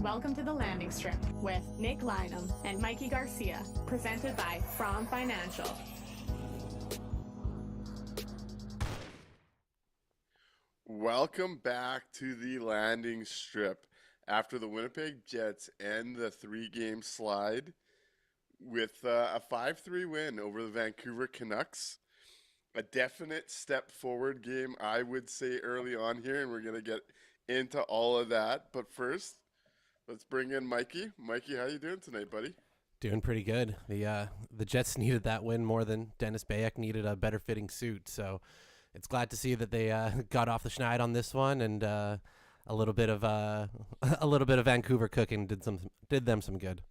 Welcome to the Landing Strip with Nick Lynham and Mikey Garcia, presented by From Financial. Welcome back to the Landing Strip. After the Winnipeg Jets end the three-game slide with a 5-3 win over the Vancouver Canucks, a definite step forward game, I would say, early on here, and we're going to get into all of that. But first, let's bring in Mikey. Mikey, how you doing tonight, buddy? Doing pretty good. The Jets needed that win more than Dennis Bayek needed a better fitting suit. So it's glad to see that they got off the schneid on this one, and a little bit of Vancouver cooking did them some good.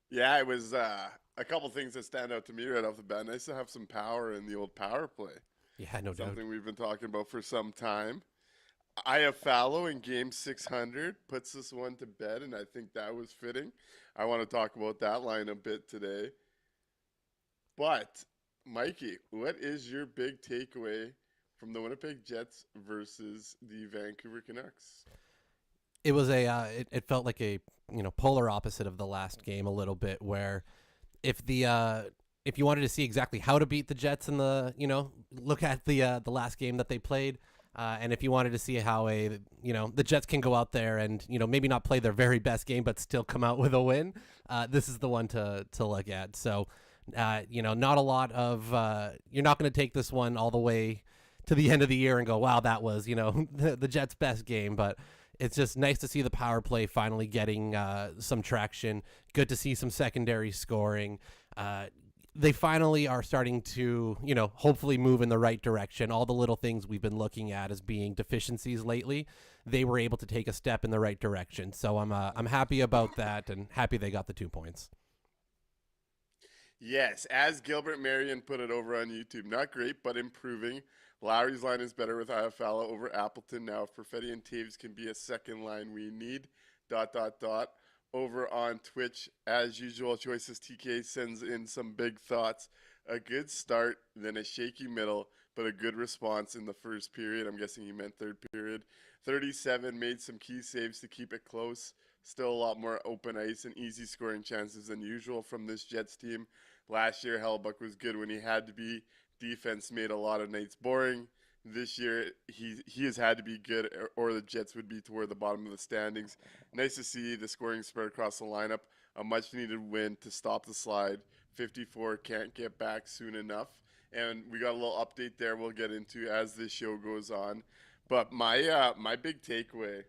Yeah, it was a couple things that stand out to me right off the bat. Nice to have some power in the old power play. Yeah, no doubt. Something we've been talking about for some time. Iafallo in game 600 puts this one to bed, and I think that was fitting. I want to talk about that line a bit today. But Mikey, what is your big takeaway from the Winnipeg Jets versus the Vancouver Canucks? It was it felt like a polar opposite of the last game a little bit, where if you wanted to see exactly how to beat the Jets in the look at the last game that they played, and if you wanted to see how the Jets can go out there and maybe not play their very best game but still come out with a win, this is the one to look at. So not a lot of you're not going to take this one all the way to the end of the year and go, wow, that was the Jets' best game, but it's just nice to see the power play finally getting some traction. Good to see some secondary scoring. They finally are starting to, hopefully move in the right direction. All the little things we've been looking at as being deficiencies lately, they were able to take a step in the right direction. So I'm happy about that and happy they got the 2 points. Yes, as Gilbert Marion put it over on YouTube, not great, but improving. Lowry's line is better with Iafallo over Appleton now. If Perfetti and Taves can be a second line we need, ... Over on Twitch, as usual, Choices TK sends in some big thoughts. A good start, then a shaky middle, but a good response in the first period. I'm guessing he meant third period. 37 made some key saves to keep it close. Still a lot more open ice and easy scoring chances than usual from this Jets team. Last year, Hellbuck was good when he had to be. Defense made a lot of nights boring. This year, he has had to be good, or the Jets would be toward the bottom of the standings. Nice to see the scoring spread across the lineup. A much-needed win to stop the slide. 54 can't get back soon enough. And we got a little update there we'll get into as this show goes on. But my big takeaway,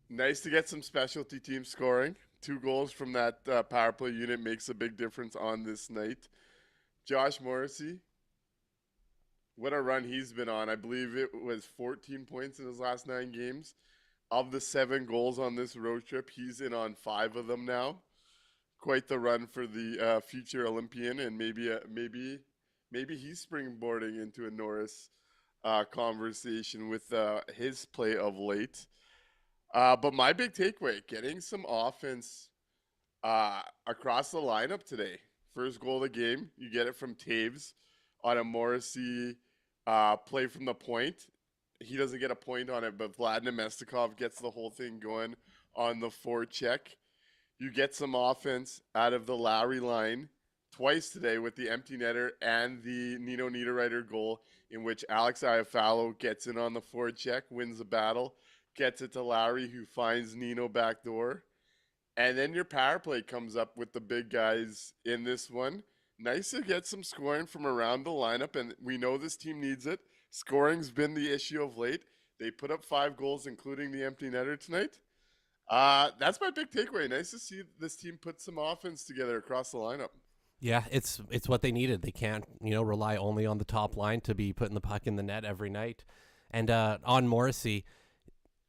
nice to get some specialty team scoring. 2 goals from that power play unit makes a big difference on this night. Josh Morrissey, what a run he's been on. I believe it was 14 points in his last 9 games. Of the 7 goals on this road trip, he's in on 5 of them now. Quite the run for the future Olympian, and maybe he's springboarding into a Norris conversation with his play of late. But my big takeaway, getting some offense across the lineup today. First goal of the game, you get it from Taves on a Morrissey play from the point. He doesn't get a point on it, but Vlad Nemestikov gets the whole thing going on the forecheck. You get some offense out of the Lowry line twice today with the empty netter and the Nino Niederreiter goal, in which Alex Iafallo gets in on the forecheck, wins the battle, gets it to Lowry, who finds Nino back door. And then your power play comes up with the big guys in this one. Nice to get some scoring from around the lineup, and we know this team needs it. Scoring's been the issue of late. They put up 5 goals, including the empty netter tonight. That's my big takeaway. Nice to see this team put some offense together across the lineup. Yeah, it's what they needed. They can't rely only on the top line to be putting the puck in the net every night. And on Morrissey,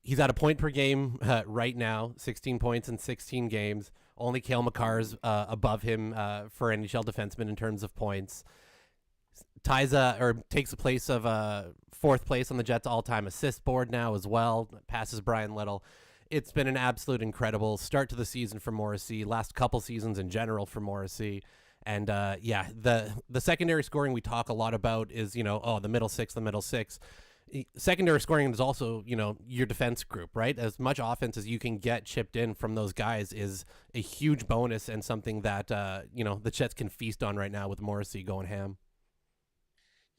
he's at a point per game right now, 16 points in 16 games. Only Cale Makar's above him for NHL defenseman in terms of points. Takes the place of 4th place on the Jets all-time assist board now as well. Passes Brian Little. It's been an absolute incredible start to the season for Morrissey. Last couple seasons in general for Morrissey. And the secondary scoring we talk a lot about is the middle six. Secondary scoring is also, your defense group, right? As much offense as you can get chipped in from those guys is a huge bonus and something that, the Jets can feast on right now with Morrissey going ham.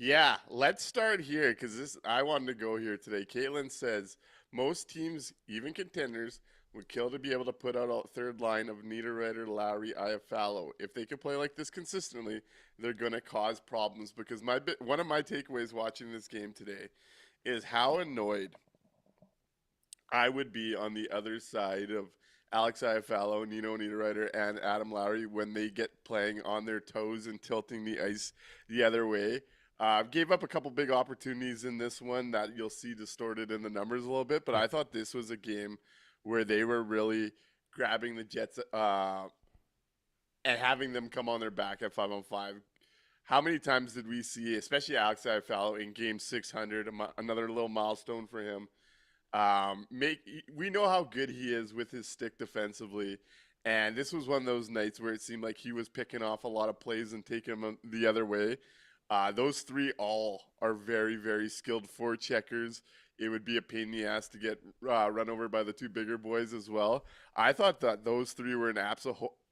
Yeah, let's start here because I wanted to go here today. Caitlin says most teams, even contenders, would kill to be able to put out a third line of Niederreiter, Lowry, Iafallo. If they could play like this consistently, they're going to cause problems because one of my takeaways watching this game today is how annoyed I would be on the other side of Alex Iafallo, Nino Niederreiter, and Adam Lowry when they get playing on their toes and tilting the ice the other way. Gave up a couple big opportunities in this one that you'll see distorted in the numbers a little bit, but I thought this was a game where they were really grabbing the Jets and having them come on their back at 5-on-5. How many times did we see, especially Alex Iafallo in game 600, another little milestone for him? We know how good he is with his stick defensively, And this was one of those nights where it seemed like he was picking off a lot of plays and taking them the other way. Those three all are very, very skilled forecheckers. It would be a pain in the ass to get run over by the two bigger boys as well. I thought that those three were an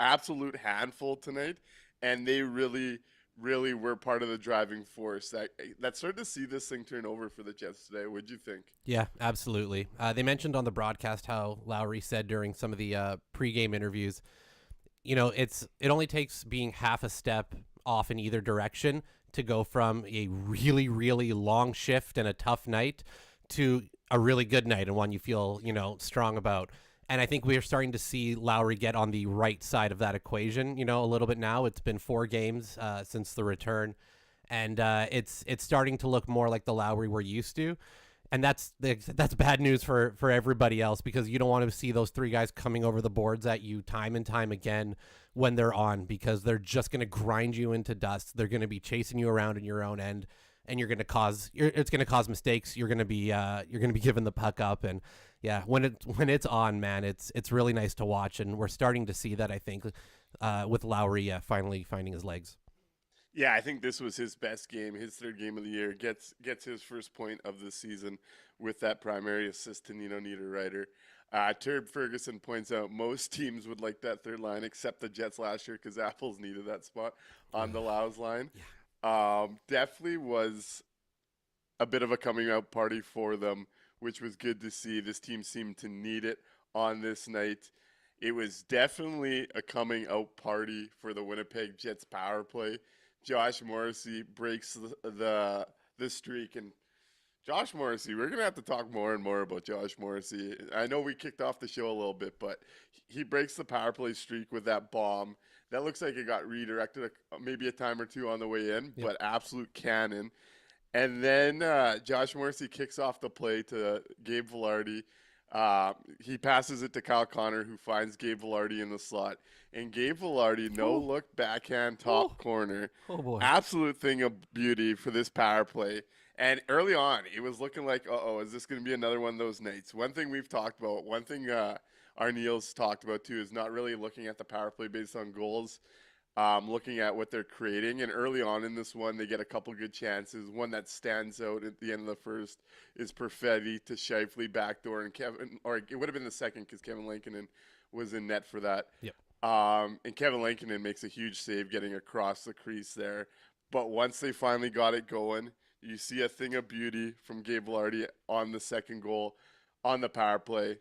absolute handful tonight, and they really, really were part of the driving force. That started to see this thing turn over for the Jets today. What'd you think? Yeah, absolutely. They mentioned on the broadcast how Lowry said during some of the pregame interviews, it only takes being half a step off in either direction to go from a really, really long shift and a tough night to a really good night and one you feel, strong about. And I think we are starting to see Lowry get on the right side of that equation, a little bit now. It's been 4 games since the return, and it's starting to look more like the Lowry we're used to. And that's bad news for everybody else, because you don't want to see those 3 guys coming over the boards at you time and time again when they're on, because they're just going to grind you into dust. They're going to be chasing you around in your own end, and it's going to cause mistakes. You're going to be giving the puck up, and yeah, when it's on, man, it's really nice to watch, and we're starting to see that, I think, with Lowry finally finding his legs. Yeah, I think this was his best game, his 3rd game of the year. Gets his first point of the season with that primary assist to Nino Niederreiter. Turb Ferguson points out most teams would like that 3rd line except the Jets last year, because Apples needed that spot on the Lows line. Yeah. Definitely was a bit of a coming out party for them, which was good to see. This team seemed to need it on this night. It was definitely a coming out party for the Winnipeg Jets power play. Josh Morrissey breaks the streak, and Josh Morrissey, we're going to have to talk more and more about Josh Morrissey. I know we kicked off the show a little bit, but he breaks the power play streak with that bomb. That looks like it got redirected maybe a time or two on the way in, but absolute cannon. And then Josh Morrissey kicks off the play to Gabe Vilardi. He passes it to Kyle Connor, who finds Gabe Vilardi in the slot. And Gabe Vilardi, no-look backhand top corner. Oh, boy. Absolute thing of beauty for this power play. And early on, it was looking like, is this going to be another one of those nights? One thing we've talked about, one thing Arneil's talked about, too, is not really looking at the power play based on goals. Looking at what they're creating. And early on in this one, they get a couple good chances. One that stands out at the end of the first is Perfetti to Scheifele backdoor, and it would have been the second because Kevin Lankinen was in net for that. Yep. And Kevin Lankinen makes a huge save getting across the crease there. But once they finally got it going, you see a thing of beauty from Gabe Vilardi on the second goal on the power play.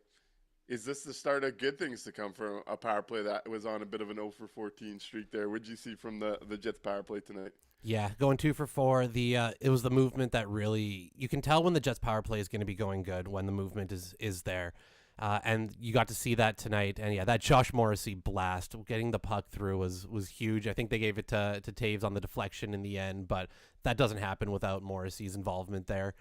Is this the start of good things to come from a power play that was on a bit of an 0 for 14 streak there? What did you see from the Jets power play tonight? Yeah, going 2 for 4. It was the movement that really, you can tell when the Jets power play is going to be going good when the movement is there. And you got to see that tonight. And yeah, that Josh Morrissey blast, getting the puck through was huge. I think they gave it to Taves on the deflection in the end, but that doesn't happen without Morrissey's involvement there.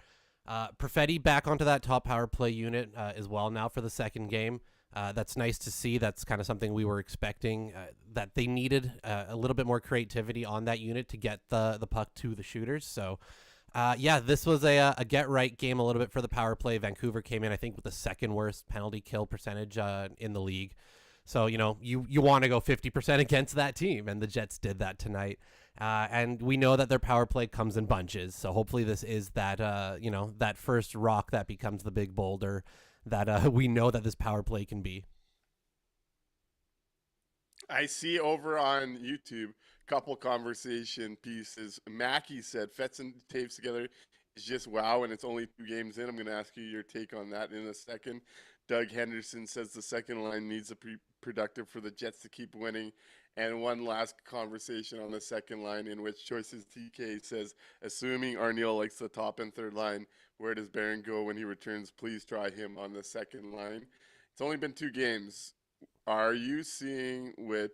Perfetti back onto that top power play unit as well now for the second game. That's nice to see. That's kind of something we were expecting, that they needed a little bit more creativity on that unit to get the puck to the shooters. So, this was a get-right game a little bit for the power play. Vancouver came in, I think, with the second worst penalty kill percentage in the league. So, you want to go 50% against that team, and the Jets did that tonight. And we know that their power play comes in bunches. So hopefully this is that, that first rock that becomes the big boulder that we know that this power play can be. I see over on YouTube a couple conversation pieces. Mackie said Fetz and Taves together is just wow, and it's only 2 games in. I'm going to ask you your take on that in a second. Doug Henderson says the second line needs to be productive for the Jets to keep winning. And one last conversation on the second line in which Choices TK says, assuming Arneil likes the top and third line, where does Barron go when he returns? Please try him on the second line. It's only been 2 games. Are you seeing what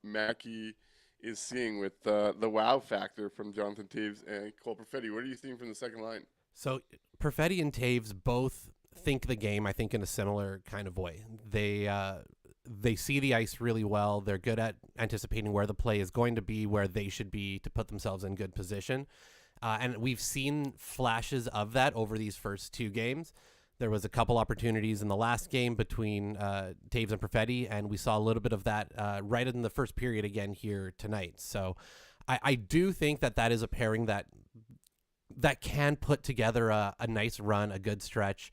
Mackie is seeing with the wow factor from Jonathan Taves and Cole Perfetti? What are you seeing from the second line? So Perfetti and Taves both think the game, I think, in a similar kind of way. They see the ice really well. They're good at anticipating where the play is going to be, where they should be to put themselves in good position. And we've seen flashes of that over these first 2 games. There was a couple opportunities in the last game between Taves and Perfetti, and we saw a little bit of that right in the first period again here tonight. So I do think that is a pairing that can put together a nice run, a good stretch,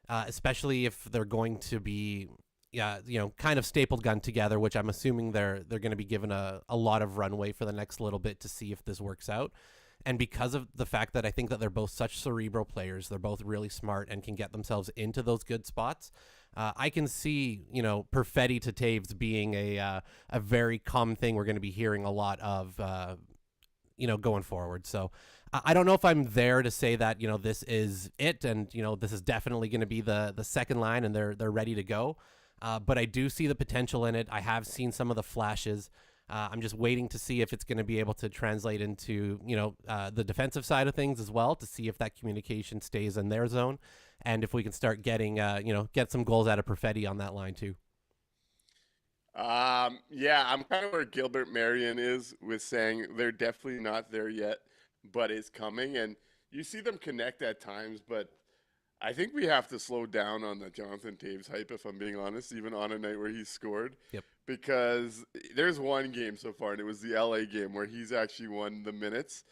especially if they're going to be kind of stapled gun together, which I'm assuming they're going to be given a lot of runway for the next little bit to see if this works out. And because of the fact that I think that they're both such cerebral players, they're both really smart and can get themselves into those good spots. I can see, Perfetti to Taves being a very common thing we're going to be hearing a lot of, going forward. So I don't know if I'm there to say that, this is it and, this is definitely going to be the second line and they're ready to go. But I do see the potential in it. I have seen some of the flashes. I'm just waiting to see if it's going to be able to translate into, the defensive side of things as well, to see if that communication stays in their zone and if we can start getting, get some goals out of Perfetti on that line too. Yeah, I'm kind of where Gilbert Marion is with saying they're definitely not there yet, but it's coming. And you see them connect at times, but I think we have to slow down on the Jonathan Taves hype, if I'm being honest, even on a night where he scored. Yep. Because there's one game so far, and it was the LA game where he's actually won the minutes.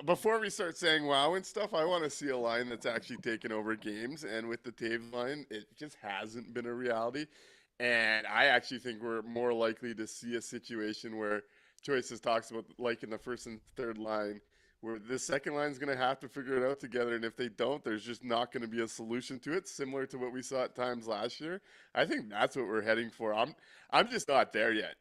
Before we start saying wow and stuff, I want to see a line that's actually taken over games. And with the Taves line, it just hasn't been a reality. And I actually think we're more likely to see a situation where Choices talks about, like in the first and third line, where the second line is going to have to figure it out together. And if they don't, there's just not going to be a solution to it, similar to what we saw at times last year. I think that's what we're heading for. I'm just not there yet.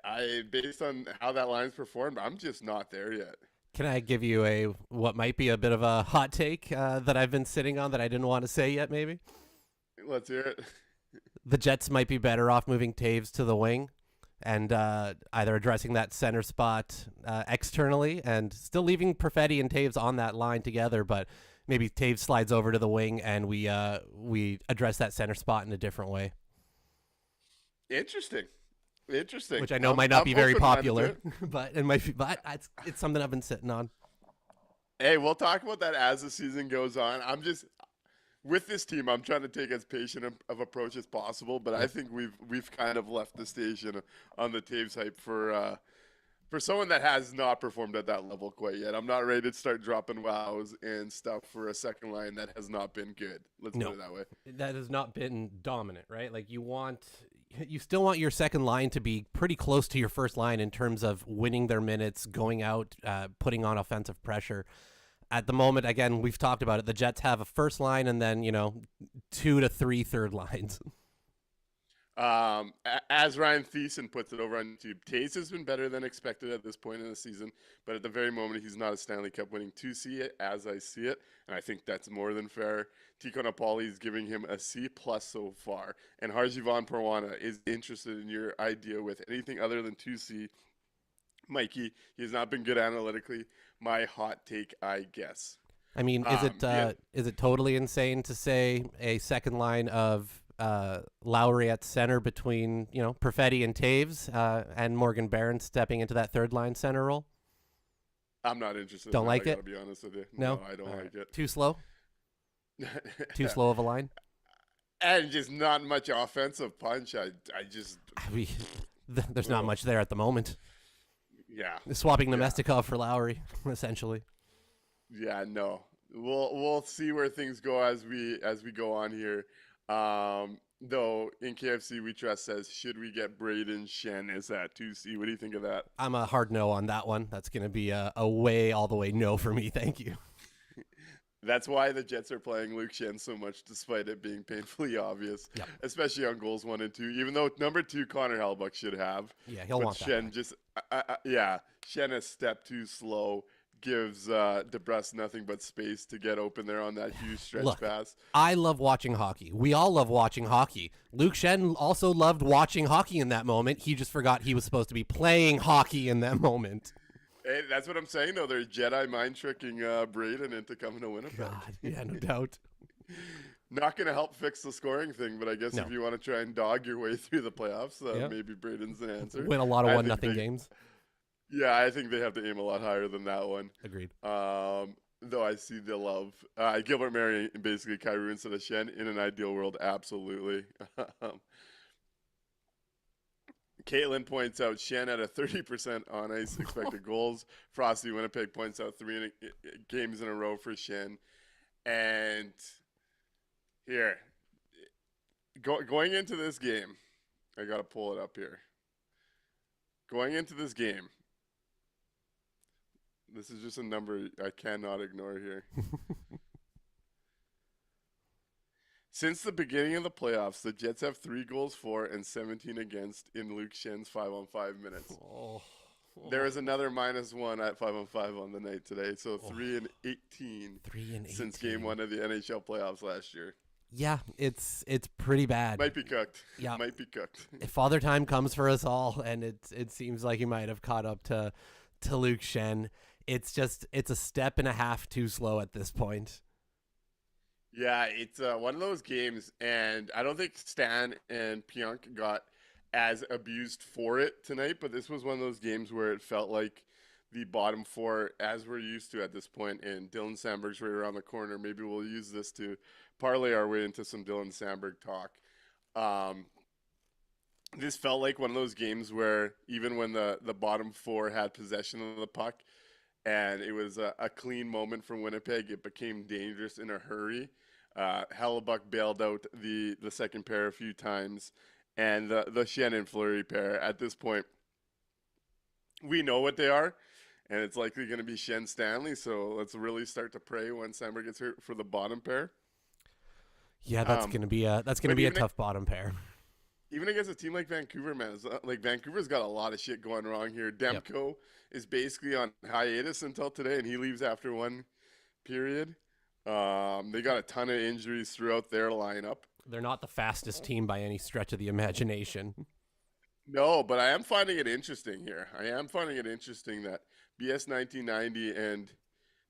Based on how that line's performed, I'm just not there yet. Can I give you what might be a bit of a hot take that I've been sitting on that I didn't want to say yet, maybe? Let's hear it. The Jets might be better off moving Taves to the wing and either addressing that center spot externally and still leaving Perfetti and Taves on that line together, but maybe Taves slides over to the wing and we address that center spot in a different way. Interesting. Which I know might not be very popular, but it might be. But it's something I've been sitting on. Hey, we'll talk about that as the season goes on. With this team, I'm trying to take as patient of approach as possible, but I think we've kind of left the station on the Taves hype for someone that has not performed at that level quite yet. I'm not ready to start dropping wows and stuff for a second line that has not been good. Let's put it that way. That has not been dominant, right? Like you still want your second line to be pretty close to your first line in terms of winning their minutes, going out, putting on offensive pressure. At the moment, again, we've talked about it. The Jets have a first line and then, 2 to 3 third lines. As Ryan Thiessen puts it over on YouTube, Taves has been better than expected at this point in the season, but at the very moment, he's not a Stanley Cup winning 2C as I see it, and I think that's more than fair. Tico Napoli is giving him a C+ so far, and Harjivan Parwana is interested in your idea with anything other than 2C. Mikey, he has not been good analytically. My hot take, I guess. I mean, is it totally insane to say a second line of Lowry at center between Perfetti and Taves and Morgan Barron stepping into that third line center role? I'm not interested. Don't like it? I gotta be honest with you. No, I don't like it. Too slow? Too slow of a line? And just not much offensive punch. I mean, there's not much there at the moment. Yeah. Swapping Nemestikov for Lowry, essentially. Yeah, no. We'll see where things go as we go on here. Though in KFC We Trust says, should we get Braden Shen? Is that 2C? What do you think of that? I'm a hard no on that one. That's going to be a way all the way no for me. Thank you. That's why the Jets are playing Luke Shen so much, despite it being painfully obvious, especially on goals 1 and 2. Even though number 2 Connor Hellebuyck should have, he'll want Shen that. Shen a step too slow, gives DeBrusque nothing but space to get open there on that huge stretch pass. I love watching hockey. We all love watching hockey. Luke Shen also loved watching hockey in that moment. He just forgot he was supposed to be playing hockey in that moment. Hey, that's what I'm saying, though. They're Jedi mind tricking Braden into coming to Winnipeg. God, yeah, no doubt. Not going to help fix the scoring thing, but I guess if you want to try and dog your way through the playoffs, maybe Braden's the answer. Win a lot of 1-0 games. Yeah, I think they have to aim a lot higher than that one. Agreed. Though I see the love. Gilbert Murray and basically Kyrou instead of Shen. In an ideal world, absolutely. Caitlin points out Shen at a 30% on ice expected goals. Frosty Winnipeg points out games in a row for Shen. And here, going into this game, I got to pull it up here. Going into this game, this is just a number I cannot ignore here. Since the beginning of the playoffs, the Jets have 3 goals for and 17 against in Luke Shen's 5-on-5 minutes. There is another -1 at 5-on-5 on the night today, so 3-18. 3-18 since Game 1 of the NHL playoffs last year. Yeah, it's pretty bad. Might be cooked. Yeah, might be cooked. If Father Time comes for us all, and it seems like he might have caught up to Luke Shen. It's a step and a half too slow at this point. Yeah, it's one of those games, and I don't think Stan and Pionk got as abused for it tonight, but this was one of those games where it felt like the bottom 4, as we're used to at this point, and Dylan Sandberg's right around the corner. Maybe we'll use this to parlay our way into some Dylan Sandberg talk. This felt like one of those games where even when the bottom 4 had possession of the puck and it was a clean moment from Winnipeg, it became dangerous in a hurry. Hellebuck bailed out the second pair a few times, and the Shen and Fleury pair at this point, we know what they are, and it's likely going to be Shen Stanley, so let's really start to pray when Sandberg gets hurt for the bottom pair. Yeah, that's going to be a tough bottom pair. Even against a team like Vancouver, man, like Vancouver's got a lot of shit going wrong here. Demko is basically on hiatus until today, and he leaves after one period. They got a ton of injuries throughout their lineup. They're not the fastest team by any stretch of the imagination. No, but I am finding it interesting here. I am finding it interesting that BS 1990 and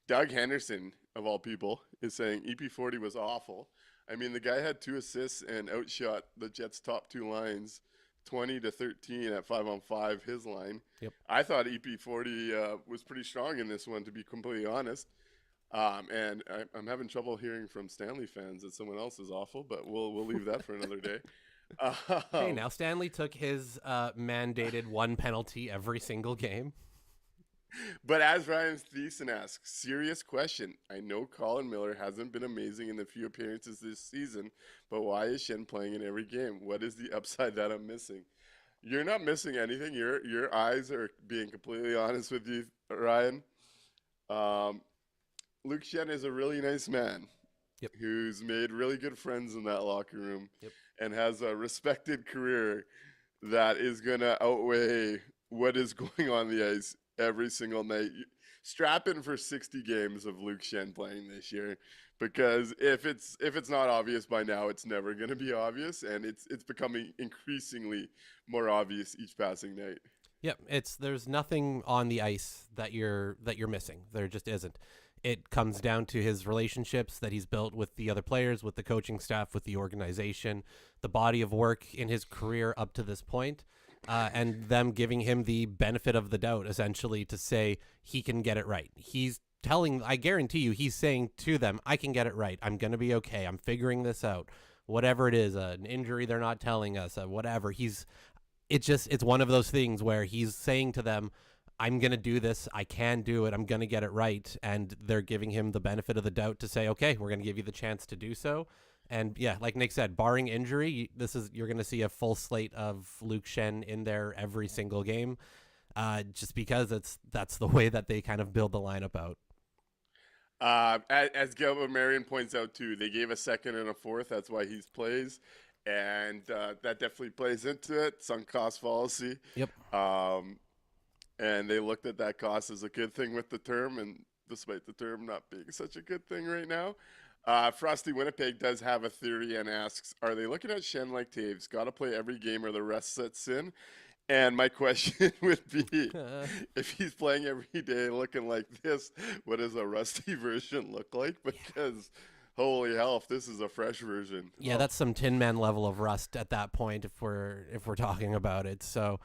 Doug Henderson, of all people, is saying EP40 was awful. I mean, the guy had 2 assists and outshot the Jets' top 2 lines 20-13 at 5-on-5, his line. Yep. I thought EP40 was pretty strong in this one, to be completely honest. And I'm having trouble hearing from Stanley fans that someone else is awful, but we'll leave that for another day. Hey, now Stanley took his mandated 1 penalty every single game. But as Ryan Thiessen asks, serious question. I know Colin Miller hasn't been amazing in the few appearances this season, but why is Shen playing in every game? What is the upside that I'm missing? You're not missing anything. Your eyes are being completely honest with you, Ryan. Luke Shen is a really nice man. Yep. Who's made really good friends in that locker room. Yep. And has a respected career that is going to outweigh what is going on the ice every single night. Strap in for 60 games of Luke Shen playing this year, because if it's not obvious by now, it's never going to be obvious, and it's becoming increasingly more obvious each passing night. Yep, there's nothing on the ice that you're missing. There just isn't. It comes down to his relationships that he's built with the other players, with the coaching staff, with the organization, the body of work in his career up to this point. And them giving him the benefit of the doubt, essentially, to say he can get it right. I guarantee you, he's saying to them, I can get it right. I'm going to be okay. I'm figuring this out. Whatever it is, an injury they're not telling us, whatever. It's one of those things where he's saying to them, I'm going to do this. I can do it. I'm going to get it right. And they're giving him the benefit of the doubt to say, okay, we're going to give you the chance to do so. And yeah, like Nick said, barring injury, you're going to see a full slate of Luke Shen in there every single game, just because that's the way that they kind of build the lineup out. As Gilbert Marion points out too, they gave a second and a fourth. That's why he plays, and that definitely plays into it. Sunk cost fallacy. Yep. And they looked at that cost as a good thing with the term, and despite the term not being such a good thing right now. Frosty Winnipeg does have a theory and asks, are they looking at Shen like Taves? Got to play every game or the rest sets in? And my question would be, if he's playing every day looking like this, what does a rusty version look like? Because holy hell, if this is a fresh version. Yeah, that's some Tin Man level of rust at that point if we're talking about it. So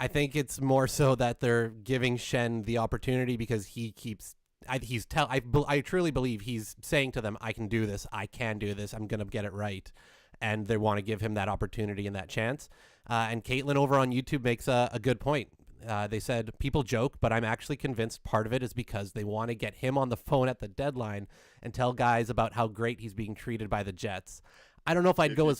I think it's more so that they're giving Shen the opportunity because he keeps I truly believe he's saying to them, I can do this. I can do this. I'm going to get it right. And they want to give him that opportunity and that chance. And Caitlin over on YouTube makes a good point. They said, people joke, but I'm actually convinced part of it is because they want to get him on the phone at the deadline and tell guys about how great he's being treated by the Jets. I don't know if I'd go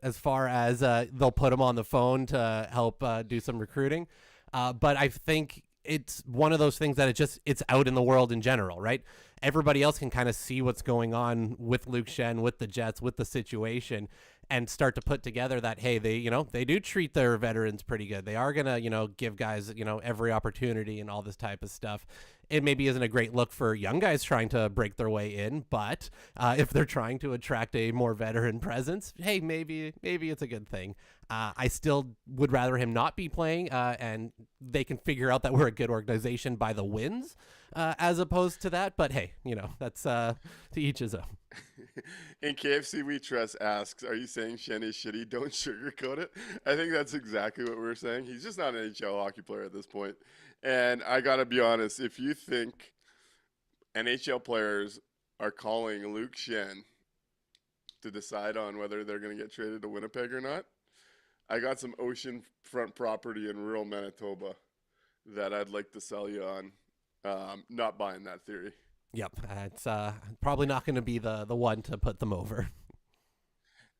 as far as they'll put him on the phone to help do some recruiting. But I think it's one of those things that it's out in the world in general, right? Everybody else can kind of see what's going on with Luke Shen, with the Jets, with the situation, and start to put together that, hey, they do treat their veterans pretty good. They are going to, give guys, every opportunity and all this type of stuff. It maybe isn't a great look for young guys trying to break their way in, but if they're trying to attract a more veteran presence, hey, maybe it's a good thing. I still would rather him not be playing, and they can figure out that we're a good organization by the wins, as opposed to that. But hey, that's to each his own. In KFC We Trust asks, are you saying Shen is shitty? Don't sugarcoat it. I think that's exactly what we're saying. He's just not an NHL hockey player at this point. And I got to be honest, if you think NHL players are calling Luke Shen to decide on whether they're going to get traded to Winnipeg or not, I got some oceanfront property in rural Manitoba that I'd like to sell you on. Not buying that theory. Yep, it's probably not going to be the one to put them over.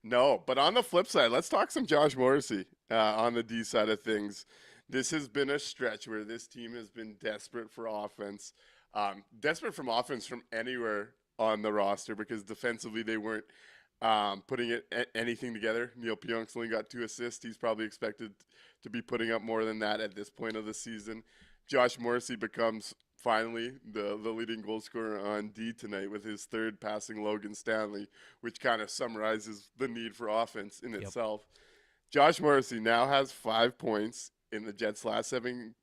No, but on the flip side, let's talk some Josh Morrissey on the D side of things. This has been a stretch where this team has been desperate for offense, desperate from offense from anywhere on the roster because defensively they weren't putting anything together. Neil Pionk's only got 2 assists. He's probably expected to be putting up more than that at this point of the season. Josh Morrissey becomes finally the leading goal scorer on D tonight with his 3rd passing Logan Stanley, which kind of summarizes the need for offense in itself. Josh Morrissey now has 5 points in the Jets' last 7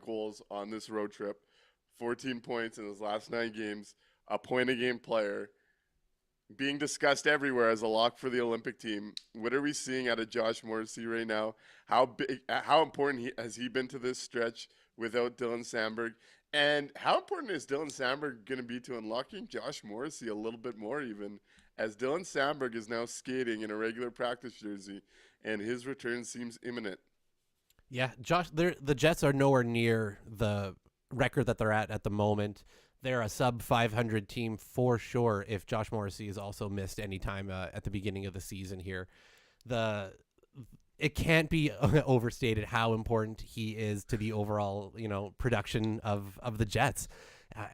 goals on this road trip, 14 points in his last 9 games, a point-a-game player, being discussed everywhere as a lock for the Olympic team. What are we seeing out of Josh Morrissey right now? How important has he been to this stretch without Dylan Sandberg? And how important is Dylan Sandberg going to be to unlocking Josh Morrissey a little bit more even, as Dylan Sandberg is now skating in a regular practice jersey and his return seems imminent? Yeah, Josh, the Jets are nowhere near the record that they're at the moment. They're a sub 500 team for sure if Josh Morrissey is also missed any time at the beginning of the season here. It can't be overstated how important he is to the overall, production of the Jets.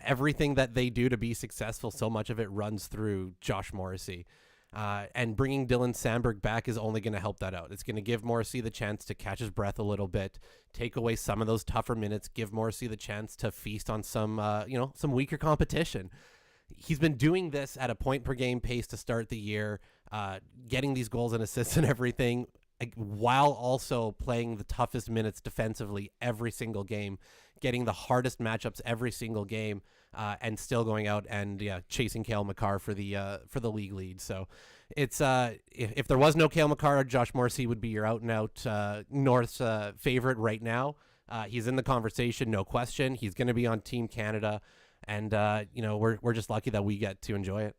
Everything that they do to be successful, so much of it runs through Josh Morrissey. And bringing Dylan Sandberg back is only going to help that out. It's going to give Morrissey the chance to catch his breath a little bit, take away some of those tougher minutes, give Morrissey the chance to feast on some weaker competition. He's been doing this at a point per game pace to start the year, getting these goals and assists and everything, while also playing the toughest minutes defensively every single game, getting the hardest matchups every single game, and still going out and chasing Cale Makar for the league lead. So it's if there was no Cale Makar, Josh Morrissey would be your out and out North's favorite right now. He's in the conversation, no question. He's going to be on Team Canada, and we're just lucky that we get to enjoy it.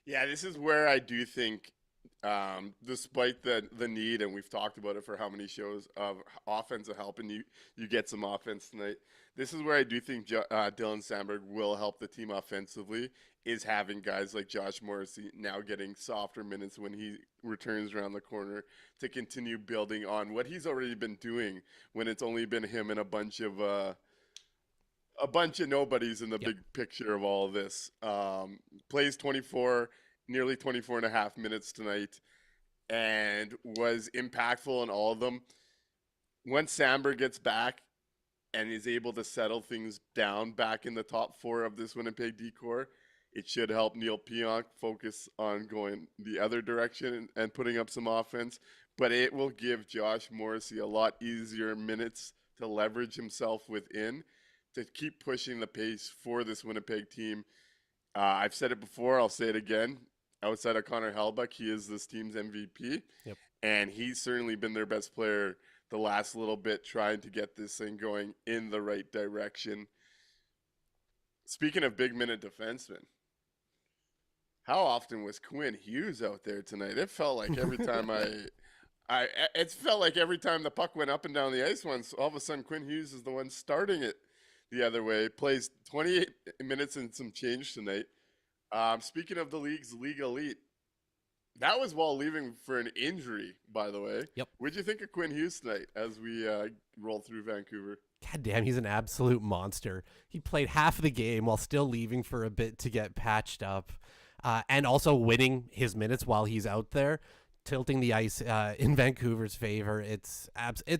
Yeah, this is where I do think, despite the need, and we've talked about it for how many shows of offensive help, and you get some offense tonight. This is where I do think Dylan Sandberg will help the team offensively, is having guys like Josh Morrissey now getting softer minutes when he returns around the corner to continue building on what he's already been doing when it's only been him and a bunch of nobodies in the big picture of all of this. Plays nearly 24 and a half minutes tonight and was impactful in all of them. Once Sandberg gets back and is able to settle things down back in the top 4 of this Winnipeg D-core, it should help Neil Pionk focus on going the other direction and putting up some offense. But it will give Josh Morrissey a lot easier minutes to leverage himself within, to keep pushing the pace for this Winnipeg team. I've said it before, I'll say it again. Outside of Connor Hellebuyck, he is this team's MVP. Yep. And he's certainly been their best player the last little bit, trying to get this thing going in the right direction. Speaking of big minute defensemen, how often was Quinn Hughes out there tonight? It felt like every time it felt like every time the puck went up and down the ice once, all of a sudden Quinn Hughes is the one starting it the other way. Plays 28 minutes and some change tonight. Speaking of the league's league elite, that was while leaving for an injury, by the way. Yep. What'd you think of Quinn Hughes tonight as we roll through Vancouver? God damn, he's an absolute monster. He played half of the game while still leaving for a bit to get patched up, and also winning his minutes while he's out there, tilting the ice in Vancouver's favor. It's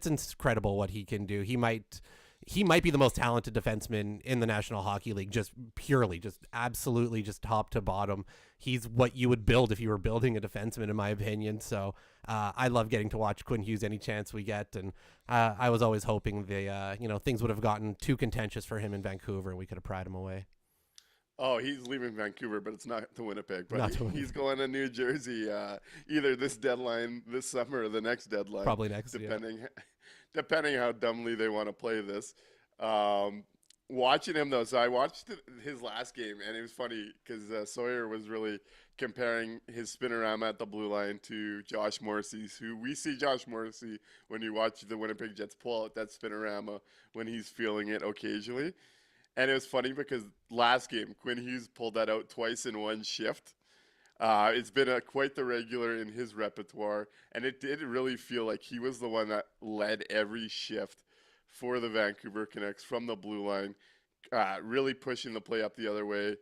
incredible what he can do. He might be the most talented defenseman in the National Hockey League, just absolutely, just top to bottom. He's what you would build if you were building a defenseman, in my opinion. So I love getting to watch Quinn Hughes any chance we get. And I was always hoping things would have gotten too contentious for him in Vancouver and we could have pried him away. Oh, he's leaving Vancouver, but it's not to Winnipeg. But Not to Winnipeg. He's going to New Jersey either this deadline, this summer, or the next deadline. Probably next, depending how dumbly they want to play this. Watching him, though, so I watched his last game, and it was funny because Sawyer was really comparing his spinorama at the blue line to Josh Morrissey's, who we see Josh Morrissey when you watch the Winnipeg Jets pull out that spinorama when he's feeling it occasionally. And it was funny because last game, Quinn Hughes pulled that out twice in one shift. It's been quite the regular in his repertoire, and it did really feel like he was the one that led every shift for the Vancouver Canucks from the blue line, really pushing the play up the other way.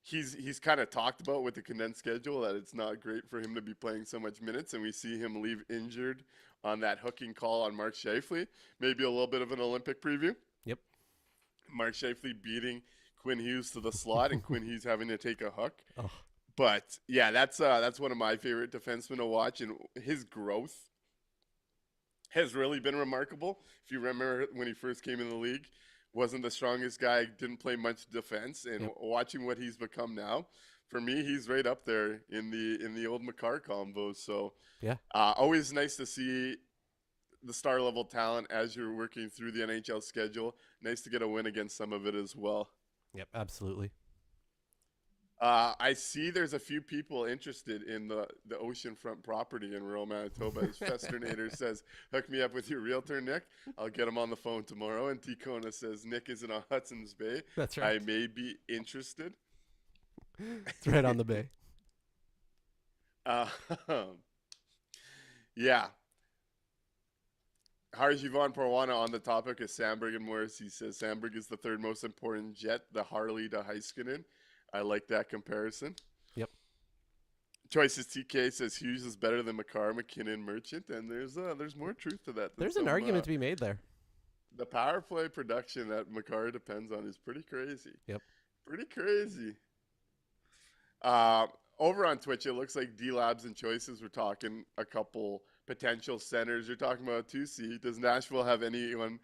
He's kind of talked about with the condensed schedule that it's not great for him to be playing so much minutes, and we see him leave injured on that hooking call on Mark Scheifele. Maybe a little bit of an Olympic preview. Yep. Mark Scheifele beating Quinn Hughes to the slot and Quinn Hughes having to take a hook. Oh. But yeah, that's one of my favorite defensemen to watch, and his growth has really been remarkable. If you remember when he first came in the league, wasn't the strongest guy, didn't play much defense, and watching what he's become now, for me, he's right up there in the old Makar combos. So yeah, always nice to see the star level talent as you're working through the NHL schedule. Nice to get a win against some of it as well. Yep, absolutely. I see there's a few people interested in the oceanfront property in rural Manitoba. As Festernator says, hook me up with your realtor, Nick. I'll get him on the phone tomorrow. And T. Kona says, Nick isn't on Hudson's Bay. That's right. I may be interested. It's right on the bay. Yeah. Harjivan Parwana on the topic of Sandberg and Morris. He says Sandberg is the third most important Jet, the Harley to Heiskanen. I like that comparison. Yep. Choices TK says Hughes is better than Makar, McKinnon, Merchant, and there's more truth to that. There's an argument to be made there. The power play production that Makar depends on is pretty crazy. Yep. Pretty crazy. Over on Twitch, it looks like D-Labs and Choices. We're talking a couple potential centers. You're talking about 2C. Does Nashville have anyone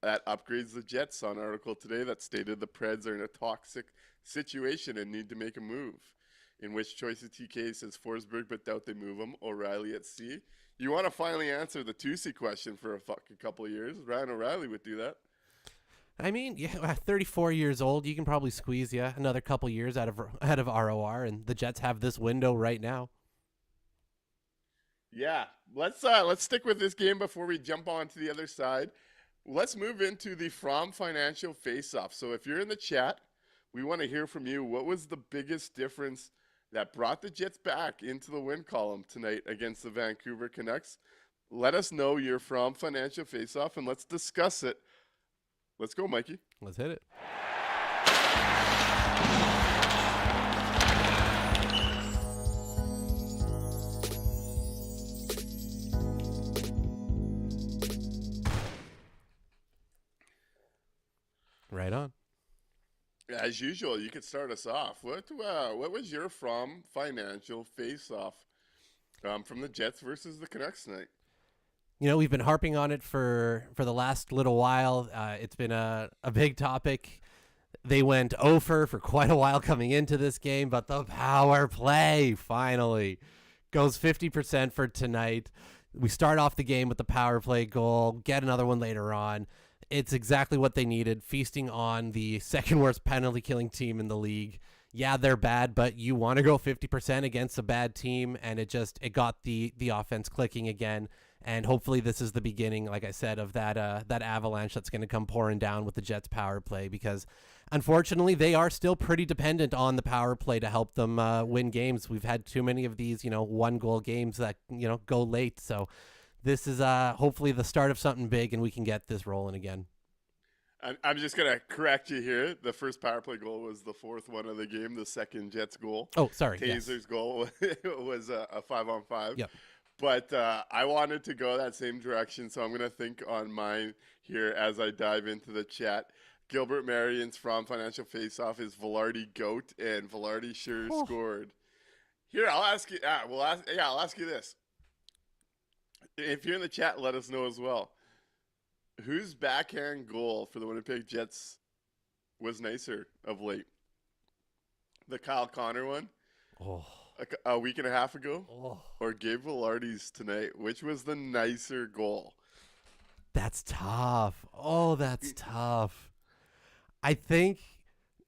that upgrades the Jets? Saw an article today that stated the Preds are in a toxic situation and need to make a move. In which Choices TK says Forsberg, but doubt they move him. O'Reilly at C. You want to finally answer the 2C question for a fucking couple of years? Ryan O'Reilly would do that. I mean, yeah, 34 years old, you can probably squeeze another couple years out of ROR, and the Jets have this window right now. Yeah, let's stick with this game before we jump on to the other side. Let's move into the From Financial Face-Off. So if you're in the chat, we want to hear from you. What was the biggest difference that brought the Jets back into the win column tonight against the Vancouver Canucks? Let us know you're from Financial Face-Off, and let's discuss it. Let's go, Mikey. Let's hit it. Right on. As usual, you could start us off. What was your From Financial Face-Off from the Jets versus the Canucks tonight? You know, we've been harping on it for the last little while. It's been a big topic. They went over for quite a while coming into this game, but the power play finally goes 50% for tonight. We start off the game with the power play goal, get another one later on. It's exactly what they needed, feasting on the second worst penalty killing team in the league. Yeah, they're bad, but you want to go 50% against a bad team, and it got the offense clicking again. And hopefully this is the beginning, like I said, of that avalanche that's going to come pouring down with the Jets power play, because unfortunately they are still pretty dependent on the power play to help them win games. We've had too many of these, 1-goal games that, go late. So this is hopefully the start of something big, and we can get this rolling again. I'm just going to correct you here. The first power play goal was the fourth one of the game. The second Jets goal. Oh, sorry. Taser's goal was a 5-on-5. Yep. But I wanted to go that same direction, so I'm going to think on mine here as I dive into the chat. Gilbert Marion's From Financial Faceoff is Velarde GOAT, and Velarde sure scored. Here, I'll ask you. I'll ask you this. If you're in the chat, let us know as well. Whose backhand goal for the Winnipeg Jets was nicer of late? The Kyle Connor one? A week and a half ago? Or Gabe Velarde's tonight? Which was the nicer goal? That's tough. That's tough. I think,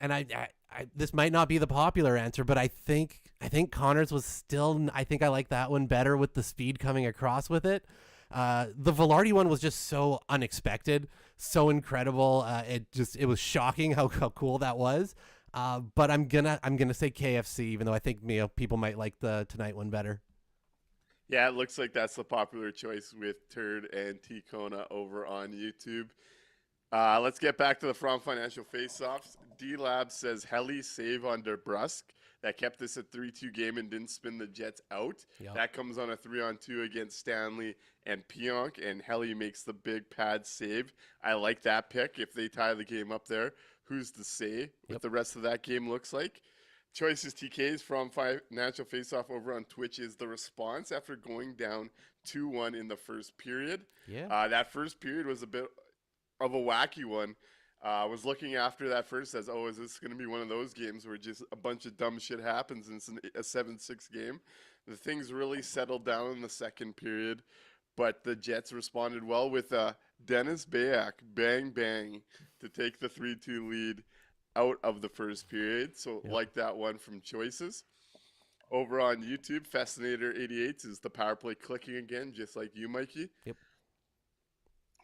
and I this might not be the popular answer, but I think Connor's was still, I think I like that one better with the speed coming across with it. The Velarde one was just so unexpected, so incredible. It was shocking how cool that was. But I'm gonna say KFC, even though I think people might like the tonight one better. Yeah, it looks like that's the popular choice with Turd and T Kona over on YouTube. Let's get back to the From Financial Faceoffs. D-Lab says Helly save on DeBrusque. That kept us at 3-2 game and didn't spin the Jets out. Yep. That comes on a 3-on-2 against Stanley and Pionk, and Helly makes the big pad save. I like that pick. If they tie the game up there, who's to say what the rest of that game looks like? Choices TK's From Financial Faceoff over on Twitch is the response after going down 2-1 in the first period. Yeah. That first period was a bit of a wacky one. I was looking after that first, says, is this going to be one of those games where just a bunch of dumb shit happens and it's a 7-6 game? The things really settled down in the second period, but the Jets responded well with Dennis Bayak, bang, bang, to take the 3-2 lead out of the first period. So like that one from Choices. Over on YouTube, Fascinator88 is the power play clicking again, just like you, Mikey. Yep.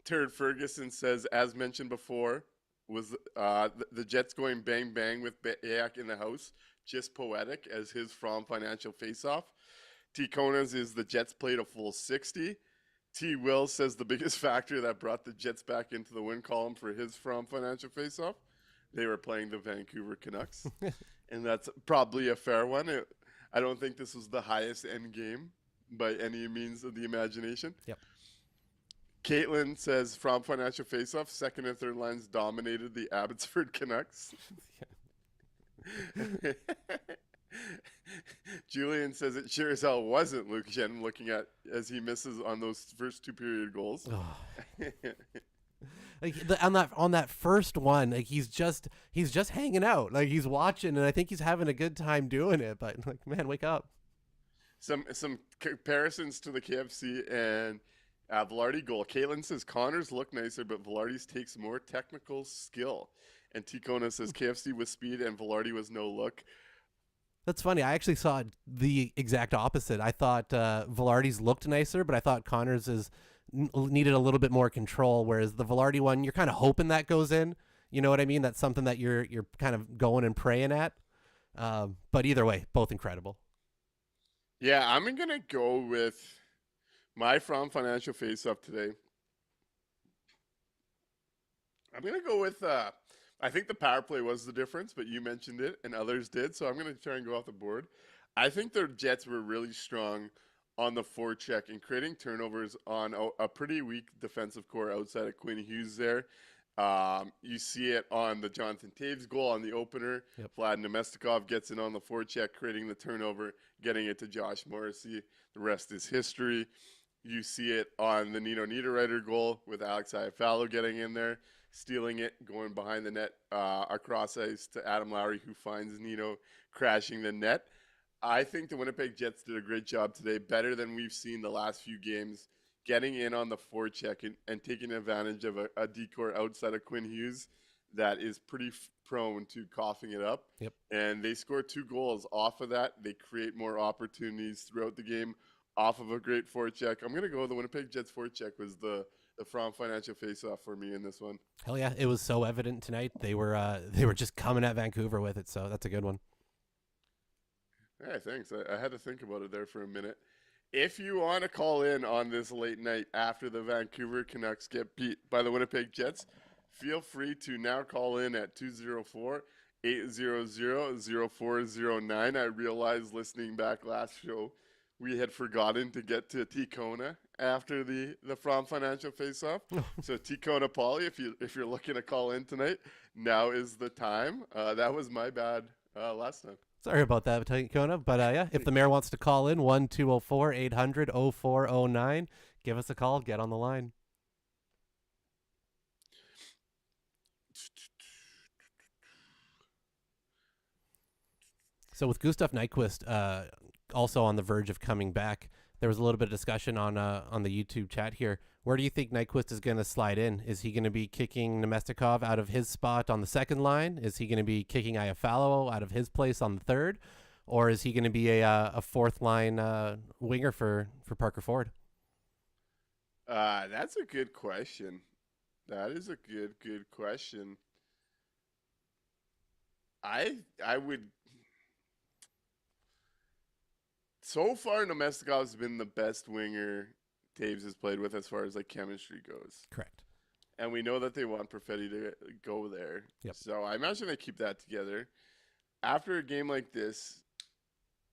Turd Ferguson says, as mentioned before, was the Jets going bang bang with Bayak in the house just poetic as his From Financial Faceoff. T Kona's is the Jets played a full 60. T Will says the biggest factor that brought the Jets back into the win column for his From Financial Faceoff, they were playing the Vancouver Canucks. And that's probably a fair one. I don't think this was the highest end game by any means of the imagination. Yep. Caitlin says, From Financial Faceoff, second and third lines dominated the Abbotsford Canucks. Julian says it sure as hell wasn't Luke Shen looking at as he misses on those first two period goals. Like on that first one, like he's just hanging out, like he's watching, and I think he's having a good time doing it. But like, man, wake up. Some comparisons to the KFC and Velarde goal. Caitlin says Connors look nicer, but Velarde's takes more technical skill. And Ticona says KFC with speed and Velarde was no look. That's funny. I actually saw the exact opposite. I thought Velarde's looked nicer, but I thought Connors needed a little bit more control. Whereas the Velarde one, you're kind of hoping that goes in. You know what I mean? That's something that you're kind of going and praying at. But either way, both incredible. Yeah, I'm gonna go with my From Financial Faceoff today. I'm going to go with, I think the power play was the difference, but you mentioned it and others did, so I'm going to try and go off the board. I think the Jets were really strong on the forecheck and creating turnovers on a pretty weak defensive core outside of Quinn Hughes there. You see it on the Jonathan Taves goal on the opener. Yep. Vlad Nemestikov gets in on the forecheck, creating the turnover, getting it to Josh Morrissey. The rest is history. You see it on the Nino Niederreiter goal with Alex Iafallo getting in there, stealing it, going behind the net across ice to Adam Lowry, who finds Nino crashing the net. I think the Winnipeg Jets did a great job today, better than we've seen the last few games getting in on the forecheck and taking advantage of a decor outside of Quinn Hughes that is pretty prone to coughing it up. Yep. And they score 2 goals off of that. They create more opportunities throughout the game off of a great forecheck. I'm going to go with the Winnipeg Jets forecheck was the From Financial faceoff for me in this one. Hell yeah, it was so evident tonight. They were just coming at Vancouver with it, so that's a good one. Hey, thanks. I had to think about it there for a minute. If you want to call in on this late night after the Vancouver Canucks get beat by the Winnipeg Jets, feel free to now call in at 204-800-0409. I realized listening back last show, we had forgotten to get to T-Kona after the From Financial faceoff. So T-Kona Pauly, if you're looking to call in tonight, now is the time. That was my bad last time. Sorry about that, Kona. But yeah, if the mayor wants to call in, 1-204-800-0409, give us a call. Get on the line. So with Gustav Nyquist also on the verge of coming back, there was a little bit of discussion on the YouTube chat here. Where do you think Nyquist is going to slide in? Is he going to be kicking Nemestikov out of his spot on the second line? Is he going to be kicking Iafallo out of his place on the third? Or is he going to be a fourth line winger for Parker Ford? That's a good question. That is a good question. I would. So far, Nemestikov's been the best winger Taves has played with as far as like chemistry goes. Correct. And we know that they want Perfetti to go there. Yep. So I imagine they keep that together. After a game like this,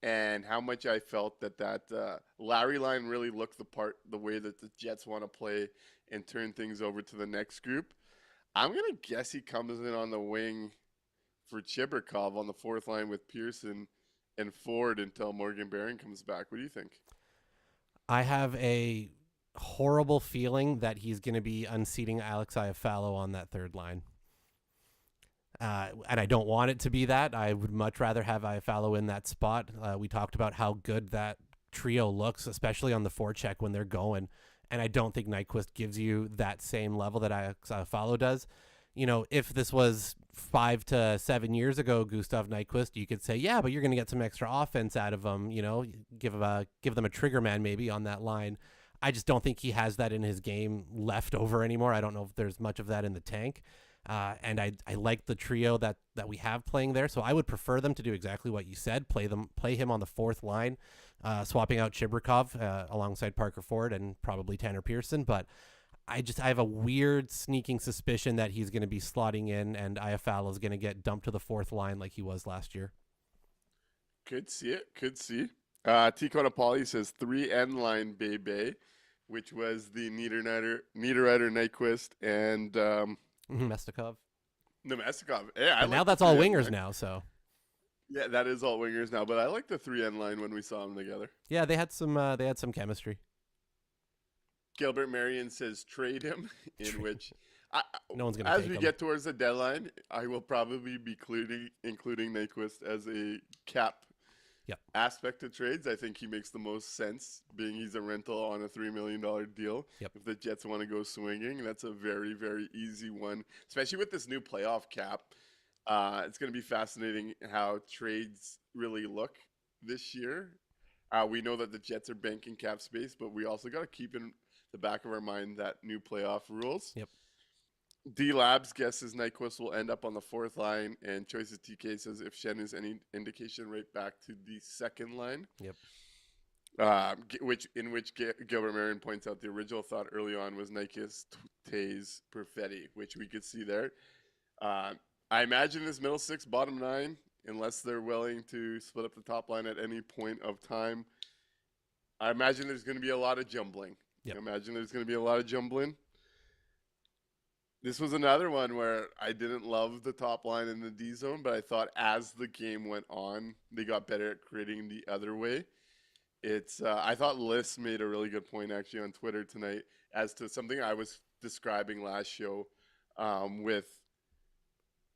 and how much I felt that Larry line really looked the part, the way that the Jets want to play and turn things over to the next group, I'm going to guess he comes in on the wing for Chibrikov on the fourth line with Pearson and Ford until Morgan Barron comes back. What do you think? I have a horrible feeling that he's going to be unseating Alex Iafallo on that third line. And I don't want it to be that. I would much rather have Iafallo in that spot. We talked about how good that trio looks, especially on the forecheck when they're going. And I don't think Nyquist gives you that same level that Alex Iafallo does. You know, if this was 5 to 7 years ago, Gustav Nyquist, you could say, yeah, but you're going to get some extra offense out of them. You know, give them a trigger man maybe on that line. I just don't think he has that in his game left over anymore. I don't know if there's much of that in the tank. And I like the trio that we have playing there. So I would prefer them to do exactly what you said, play him on the fourth line, swapping out Chibrikov alongside Parker Ford and probably Tanner Pearson. But I have a weird sneaking suspicion that he's going to be slotting in and Iafallo is going to get dumped to the fourth line like he was last year. Could see it. T-Kona Pauly says 3N line Bay, which was the Niederreiter, Nyquist, and Nemestikov. Yeah, now that's all wingers line. Now, so. Yeah, that is all wingers now, but I like the 3N line when we saw them together. Yeah, they had some chemistry. Gilbert Marion says trade him, in which no one's going to as we get towards the deadline, I will probably be including Nyquist as a cap aspect of trades. I think he makes the most sense, being he's a rental on a $3 million deal. Yep. If the Jets want to go swinging, that's a very, very easy one, especially with this new playoff cap. It's going to be fascinating how trades really look this year. We know that the Jets are banking cap space, but we also got to keep in the back of our mind that new playoff rules. Yep. D-Labs guesses Nyquist will end up on the fourth line, and Choices TK says if Shen is any indication, right back to the second line. Yep. Which Gilbert Marion points out the original thought early on was Nyquist, Tays, Perfetti, which we could see there. I imagine this middle six, bottom nine, unless they're willing to split up the top line at any point of time, I imagine there's going to be a lot of jumbling. This was another one where I didn't love the top line in the D zone, but I thought as the game went on, they got better at creating the other way. I thought Liz made a really good point actually on Twitter tonight as to something I was describing last show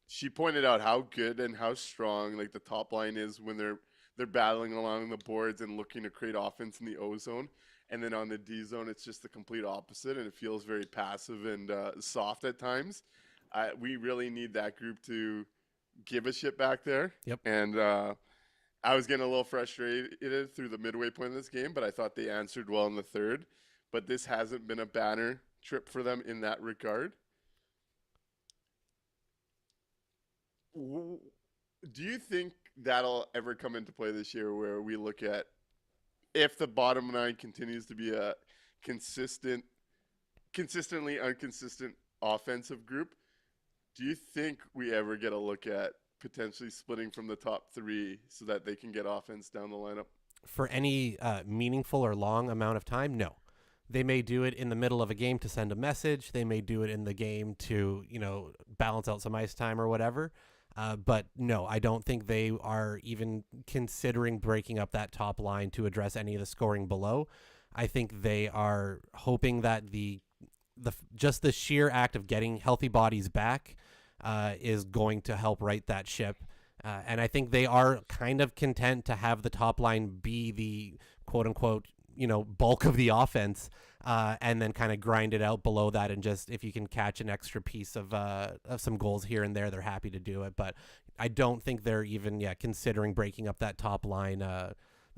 she pointed out how good and how strong like the top line is when they're they're battling along the boards and looking to create offense in the O zone. And then on the D zone, it's just the complete opposite, and it feels very passive and soft at times. We really need that group to give a shit back there. Yep. And I was getting a little frustrated through the midway point of this game, but I thought they answered well in the third. But this hasn't been a banner trip for them in that regard. Do you think that'll ever come into play this year where we look at if the bottom nine continues to be a consistently inconsistent offensive group? Do you think we ever get a look at potentially splitting from the top three so that they can get offense down the lineup? For any meaningful or long amount of time, no. They may do it in the middle of a game to send a message. They may do it in the game to, balance out some ice time or whatever. But no, I don't think they are even considering breaking up that top line to address any of the scoring below. I think they are hoping that just the sheer act of getting healthy bodies back is going to help right that ship. And I think they are kind of content to have the top line be the quote unquote, bulk of the offense, and then kind of grind it out below that. And just, if you can catch an extra piece of some goals here and there, they're happy to do it. But I don't think they're even considering breaking up that top line,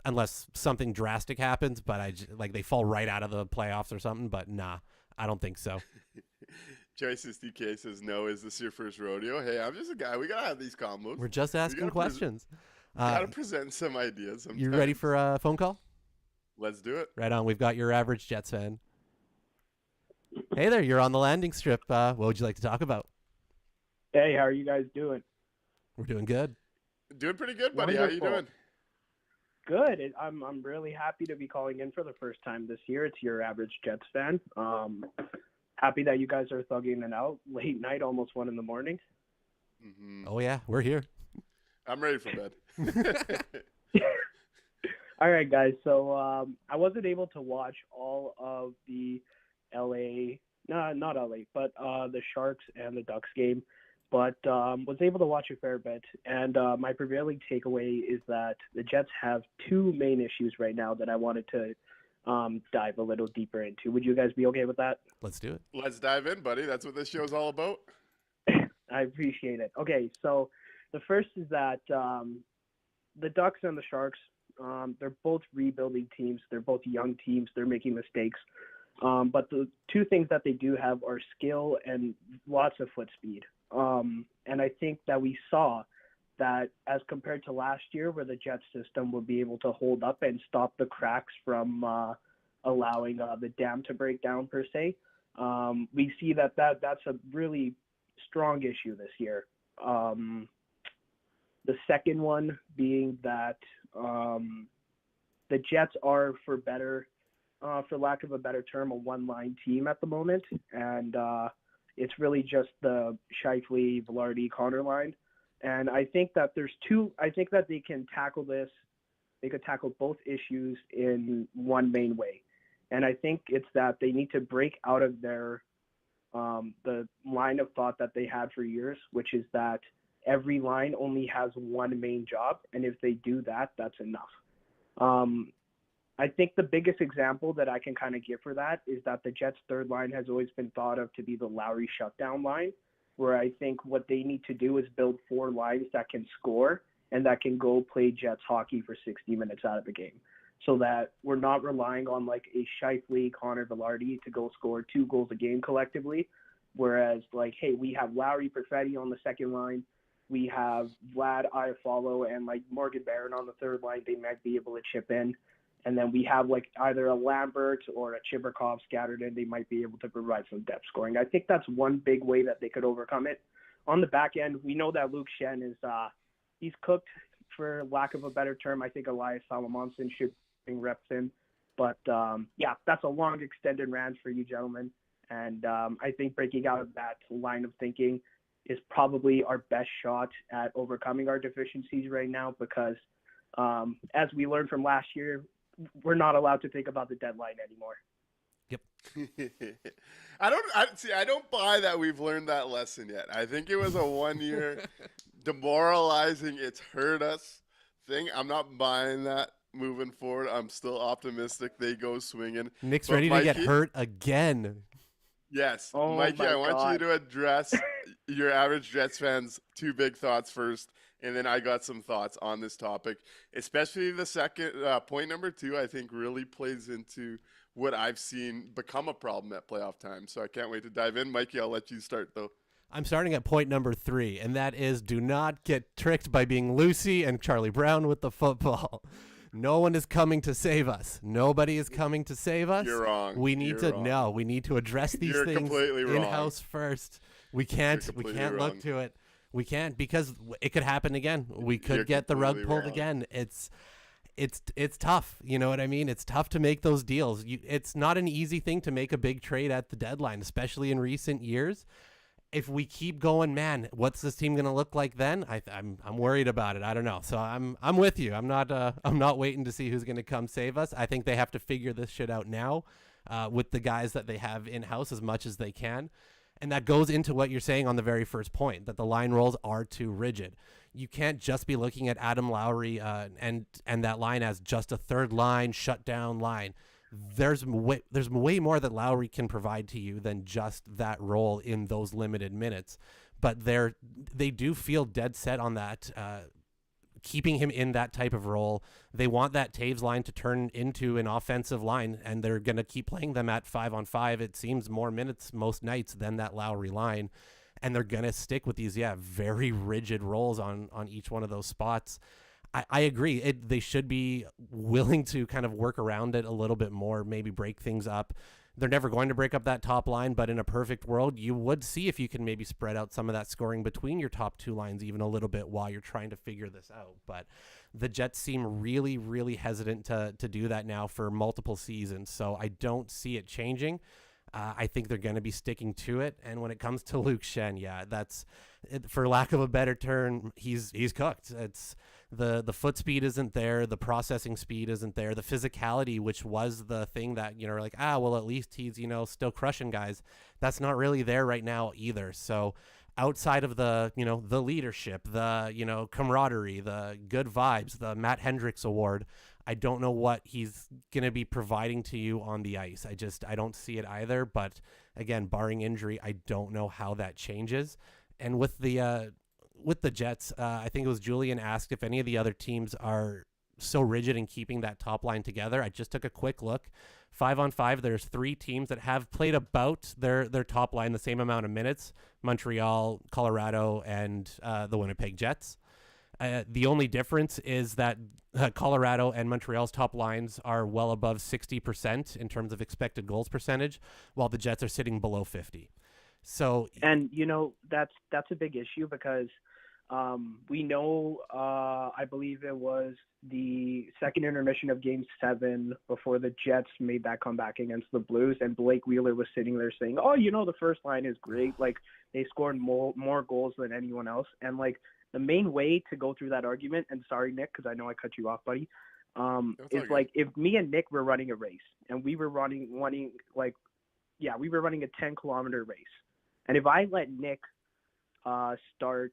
unless something drastic happens, but they fall right out of the playoffs or something. But nah, I don't think so. Joyce's DK says, no, is this your first rodeo? Hey, I'm just a guy. We got to have these combos. We're just asking questions. Got to present some ideas sometimes. You ready for a phone call? Let's do it. Right on. We've got your average Jets fan. Hey there, you're on the landing strip. What would you like to talk about? Hey, how are you guys doing? We're doing good. Doing pretty good, buddy. Wonderful. How you doing? Good. I'm really happy to be calling in for the first time this year. It's your average Jets fan. Happy that you guys are thugging it out late night, almost 1 a.m. Mm-hmm. Oh yeah, we're here. I'm ready for bed. All right, guys. So I wasn't able to watch all of the not LA, but the Sharks and the Ducks game, but was able to watch a fair bit. And my prevailing takeaway is that the Jets have two main issues right now that I wanted to dive a little deeper into. Would you guys be okay with that? Let's do it. Let's dive in, buddy. That's what this show's all about. I appreciate it. Okay, so the first is that the Ducks and the Sharks, they're both rebuilding teams. They're both young teams. They're making mistakes. But the two things that they do have are skill and lots of foot speed. And I think that we saw that as compared to last year, where the Jets system would be able to hold up and stop the cracks from allowing the dam to break down per se, we see that's a really strong issue this year. The second one being that the Jets are, for lack of a better term, a one-line team at the moment, and it's really just the Scheifele, Velarde, Connor line. And I think that I think that they can tackle this. They could tackle both issues in one main way. And I think it's that they need to break out of their the line of thought that they had for years, which is that every line only has one main job. And if they do that, that's enough. I think the biggest example that I can kind of give for that is that the Jets' third line has always been thought of to be the Lowry shutdown line, where I think what they need to do is build four lines that can score and that can go play Jets hockey for 60 minutes out of the game, so that we're not relying on like a Scheifele, Connor, Velarde to go score 2 goals a game collectively, whereas like, hey, we have Lowry, Perfetti on the second line, we have Vlad, Iafallo, and like Morgan Barron on the third line. They might be able to chip in. And then we have like either a Lambert or a Chibrikov scattered in. They might be able to provide some depth scoring. I think that's one big way that they could overcome it. On the back end, we know that Luke Shen is he's cooked, for lack of a better term. I think Elias Salamonson should bring reps in. But, that's a long extended rant for you gentlemen. And I think breaking out of that line of thinking is probably our best shot at overcoming our deficiencies right now, because as we learned from last year, we're not allowed to think about the deadline anymore. Yep. I don't buy that we've learned that lesson yet. I think it was a 1 year demoralizing. It's hurt us thing. I'm not buying that moving forward. I'm still optimistic they go swinging. Nick's But ready to get Mikey, hurt again. yes, Oh Mikey, my I want you God. to address your average Jets fans' two big thoughts first, and then I got some thoughts on this topic, especially the second point number two. I think really plays into what I've seen become a problem at playoff time. So I can't wait to dive in. Mikey, I'll let you start though. I'm starting at point number 3, and that is do not get tricked by being Lucy and Charlie Brown with the football. No one is coming to save us. Nobody is coming to save us. You're wrong. We need You're to wrong. no. We need to address these You're things completely wrong. in-house first. We can't completely look wrong. to it. We can't because it could happen again. We could You're get the rug completely pulled wrong. again. It's tough. You know what I mean? It's tough to make those deals. It's not an easy thing to make a big trade at the deadline, especially in recent years. If we keep going, man, what's this team going to look like then? I'm worried about it. I don't know. So I'm with you. I'm not waiting to see who's going to come save us. I think they have to figure this shit out now, with the guys that they have in house as much as they can, and that goes into what you're saying on the very first point, that the line rolls are too rigid. You can't just be looking at Adam Lowry and that line as just a third line shutdown line. There's way more that Lowry can provide to you than just that role in those limited minutes. But they do feel dead set on that, keeping him in that type of role. They want that Taves line to turn into an offensive line, and they're going to keep playing them at 5-on-5. It seems more minutes most nights than that Lowry line. And they're going to stick with these, very rigid roles on each one of those spots. I agree. They should be willing to kind of work around it a little bit more, maybe break things up. They're never going to break up that top line, but in a perfect world, you would see if you can maybe spread out some of that scoring between your top two lines even a little bit while you're trying to figure this out. But the Jets seem really, really hesitant to do that now for multiple seasons, so I don't see it changing. I think they're going to be sticking to it. And when it comes to Luke Shen, that's, for lack of a better term, he's cooked. It's the foot speed isn't there, the processing speed isn't there, the physicality, which was the thing that like, well, at least he's still crushing guys. That's not really there right now either. So outside of the the leadership, the camaraderie, the good vibes, the Matt Hendricks award, I don't know what he's going to be providing to you on the ice. I don't see it either. But again, barring injury, I don't know how that changes. And with the Jets, I think it was Julian asked if any of the other teams are so rigid in keeping that top line together. I just took a quick look. 5-on-5, there's 3 teams that have played about their top line the same amount of minutes: Montreal, Colorado, and the Winnipeg Jets. The only difference is that Colorado and Montreal's top lines are well above 60% in terms of expected goals percentage, while the Jets are sitting below 50. So, and that's a big issue because we know, I believe it was the second intermission of Game 7 before the Jets made that comeback against the Blues, and Blake Wheeler was sitting there saying, the first line is great. Like, they scored more goals than anyone else. And, like, the main way to go through that argument, and sorry, Nick, because I know I cut you off, buddy, is like if me and Nick were running a race and we were running a 10-kilometer race. And if I let Nick start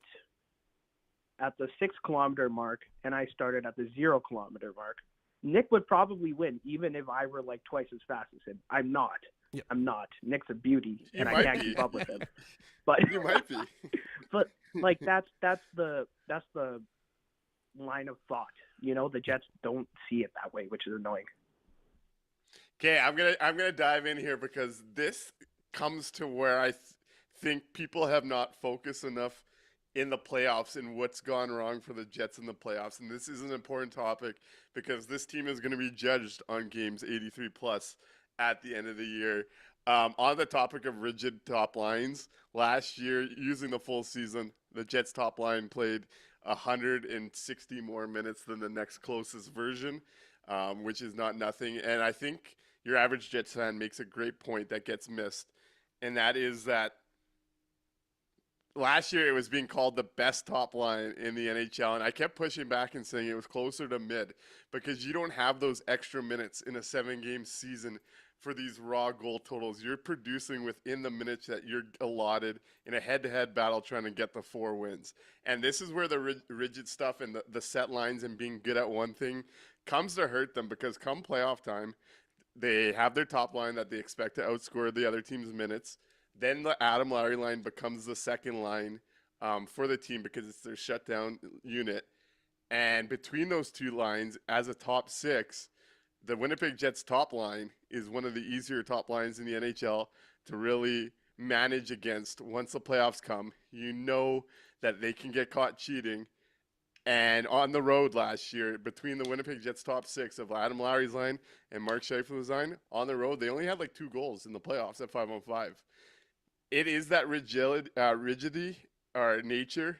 at the 6-kilometer mark and I started at the 0-kilometer mark, Nick would probably win, even if I were like twice as fast as him. I'm not. Yep. I'm not. Nick's a beauty, and I can't keep up with him. But you might be. But like that's the line of thought. The Jets don't see it that way, which is annoying. Okay, I'm gonna dive in here because this comes to where I think people have not focused enough in the playoffs and what's gone wrong for the Jets in the playoffs. And this is an important topic because this team is going to be judged on games 83 plus at the end of the year. On the topic of rigid top lines, last year, using the full season, the Jets top line played 160 more minutes than the next closest version, which is not nothing. And I think your average Jets fan makes a great point that gets missed, and that is that last year it was being called the best top line in the NHL, and I kept pushing back and saying it was closer to mid because you don't have those extra minutes in a 7-game season for these raw goal totals. You're producing within the minutes that you're allotted in a head-to-head battle trying to get the 4 wins. And this is where the rigid stuff and the set lines and being good at one thing comes to hurt them, because come playoff time, they have their top line that they expect to outscore the other team's minutes. Then the Adam Lowry line becomes the second line for the team because it's their shutdown unit. And between those two lines, as a top 6, the Winnipeg Jets top line is one of the easier top lines in the NHL to really manage against once the playoffs come. You know that they can get caught cheating. And on the road last year, between the Winnipeg Jets top 6 of Adam Lowry's line and Mark Scheifele's line, on the road, they only had like 2 goals in the playoffs at 5-on-5. It is that rigidity or nature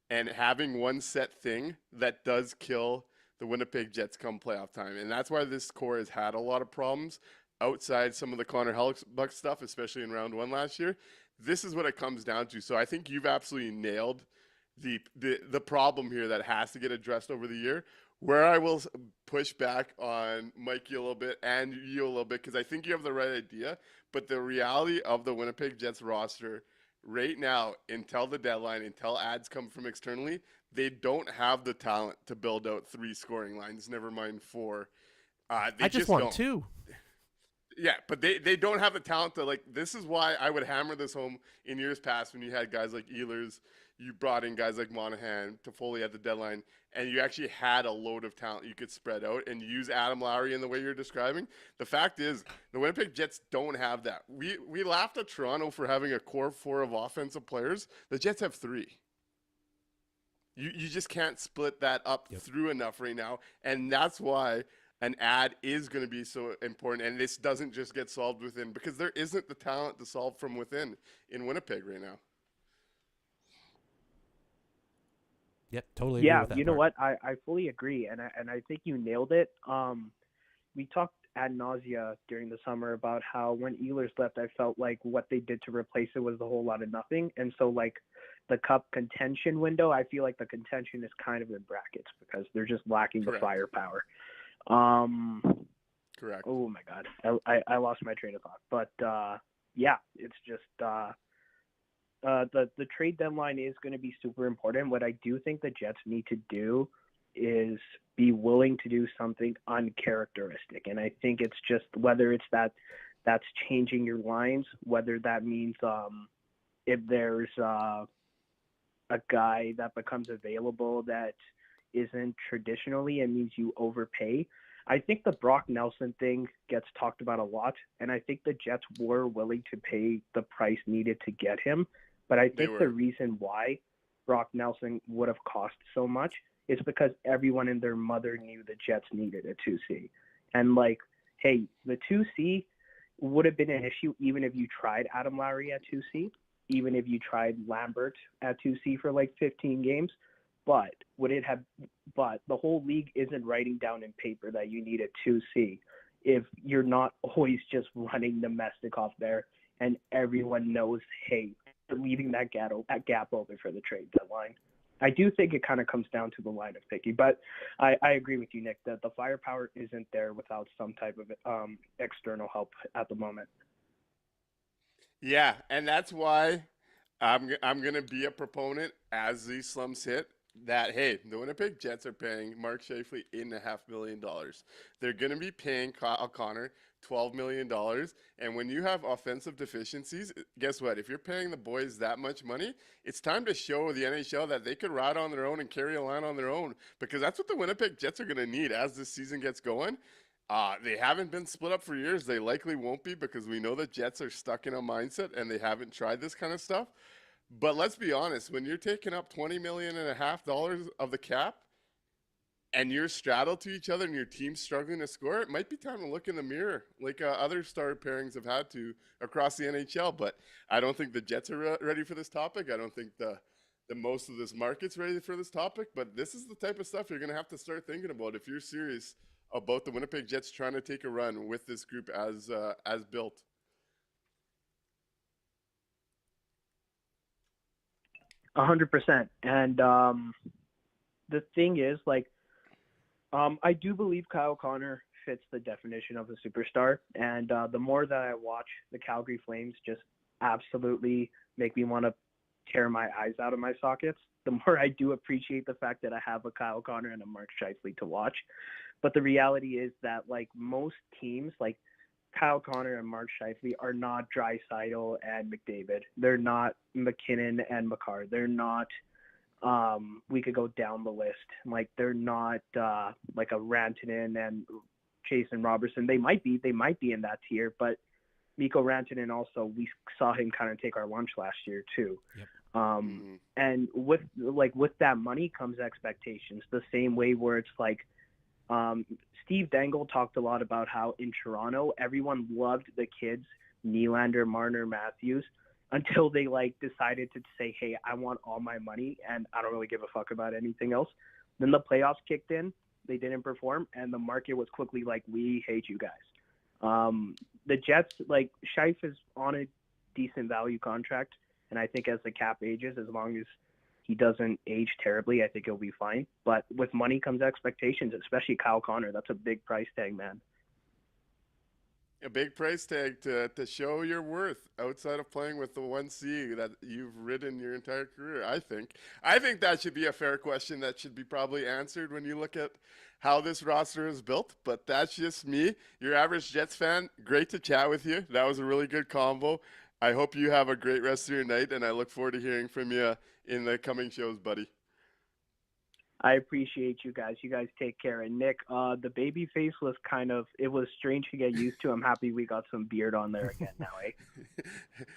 and having one set thing that does kill the Winnipeg Jets come playoff time. And that's why this core has had a lot of problems outside some of the Connor Hellebuyck stuff, especially in round 1 last year. This is what it comes down to. So I think you've absolutely nailed the problem here that has to get addressed over the year. Where I will push back on Mikey a little bit and you a little bit, because I think you have the right idea, but the reality of the Winnipeg Jets roster right now, until the deadline, until ads come from externally, they don't have the talent to build out 3 scoring lines, never mind 4. I just want 2. Yeah, but they don't have the talent to, like, this is why I would hammer this home in years past when you had guys like Ehlers, you brought in guys like Monahan, Toffoli at the deadline, and you actually had a load of talent you could spread out and use Adam Lowry in the way you're describing. The fact is, the Winnipeg Jets don't have that. We laughed at Toronto for having a core 4 of offensive players. The Jets have 3. You just can't split that up through enough right now, and that's why an ad is going to be so important, and this doesn't just get solved within, because there isn't the talent to solve from within in Winnipeg right now. Yep, totally agree with that you know part. what? I fully agree, and I think you nailed it. We talked ad nausea during the summer about how when Ehlers left, I felt like what they did to replace it was a whole lot of nothing. And so, like, the cup contention window, I feel like the contention is kind of in brackets because they're just lacking Correct. the firepower. Correct. Oh my God, I lost my train of thought. But yeah, it's just the trade deadline is going to be super important. What I do think the Jets need to do is be willing to do something uncharacteristic. And I think it's just whether it's that's changing your lines, whether that means if there's a guy that becomes available that isn't traditionally, it means you overpay. I think the Brock Nelson thing gets talked about a lot, and I think the Jets were willing to pay the price needed to get him. But I think the reason why Brock Nelson would have cost so much is because everyone and their mother knew the Jets needed a 2C. And, like, hey, the 2C would have been an issue even if you tried Adam Lowry at 2C, even if you tried Lambert at 2C for, like, 15 games. But the whole league isn't writing down in paper that you need a 2C if you're not always just running domestic off there and everyone knows, hey, they're leaving that gap open for the trade deadline. I do think it kind of comes down to the line of picking, but I agree with you, Nick, that the firepower isn't there without some type of external help at the moment. Yeah, and that's why I'm going to be a proponent as these slumps hit that, hey, the Winnipeg Jets are paying Mark Scheifele $8.5 million. They're going to be paying Kyle Connor $12 million. And when you have offensive deficiencies, guess what? If you're paying the boys that much money, it's time to show the NHL that they could ride on their own and carry a line on their own, because that's what the Winnipeg Jets are going to need as this season gets going. They haven't been split up for years. They likely won't be, because we know the Jets are stuck in a mindset and they haven't tried this kind of stuff. But let's be honest, when you're taking up $20.5 million of the cap and you're straddled to each other and your team's struggling to score, it might be time to look in the mirror like other star pairings have had to across the NHL. But I don't think the Jets are ready for this topic. I don't think the most of this market's ready for this topic. But this is the type of stuff you're going to have to start thinking about if you're serious about the Winnipeg Jets trying to take a run with this group as built. 100%. And the thing is, like, I do believe Kyle Connor fits the definition of a superstar. And the more that I watch the Calgary Flames just absolutely make me want to tear my eyes out of my sockets, the more I do appreciate the fact that I have a Kyle Connor and a Mark Scheifele to watch. But the reality is that, like, most teams, like Kyle Connor and Mark Scheifele, are not Draisaitl and McDavid. They're not McKinnon and Makar. They're not, we could go down the list. Like, they're not like a Rantanen and Jason Robertson. They might be in that tier, but Mikko Rantanen also, we saw him kind of take our lunch last year too. Yep. And with that money comes expectations, the same way where it's like, Steve Dangle talked a lot about how in Toronto, everyone loved the kids, Nylander, Marner, Matthews, until they decided to say, hey, I want all my money and I don't really give a fuck about anything else. Then the playoffs kicked in, they didn't perform, and the market was quickly like, we hate you guys. The Jets, Scheif is on a decent value contract, and I think as the cap ages, as long as he doesn't age terribly, I think he'll be fine. But with money comes expectations, especially Kyle Connor. That's a big price tag, man. A big price tag to show your worth outside of playing with the 1C that you've ridden your entire career, I think. I think that should be a fair question that should be probably answered when you look at how this roster is built, but that's just me. Your average Jets fan, great to chat with you. That was a really good combo. I hope you have a great rest of your night, and I look forward to hearing from you in the coming shows, buddy. I appreciate you guys. You guys take care. And Nick, the baby face was it was strange to get used to. I'm happy we got some beard on there again now, eh?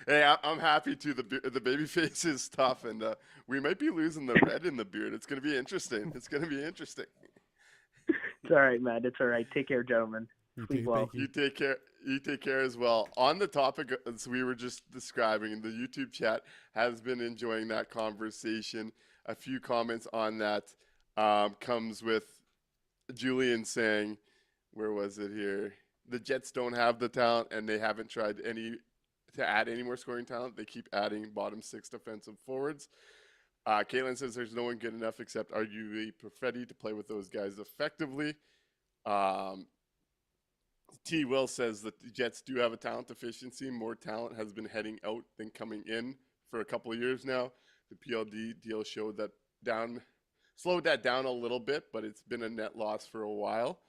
Hey, I'm happy too. The baby face is tough, and we might be losing the red in the beard. It's going to be interesting. It's all right, man. It's all right. Take care, gentlemen. Sleep well. You take care. You take care as well. On the topic, as we were just describing, the YouTube chat has been enjoying that conversation. A few comments on that comes with Julian saying, where was it here? The Jets don't have the talent, and they haven't tried to add any more scoring talent. They keep adding bottom six defensive forwards. Caitlin says there's no one good enough except arguably Perfetti to play with those guys effectively. T. Will says that the Jets do have a talent deficiency. More talent has been heading out than coming in for a couple of years now. The PLD deal slowed that down a little bit, but it's been a net loss for a while.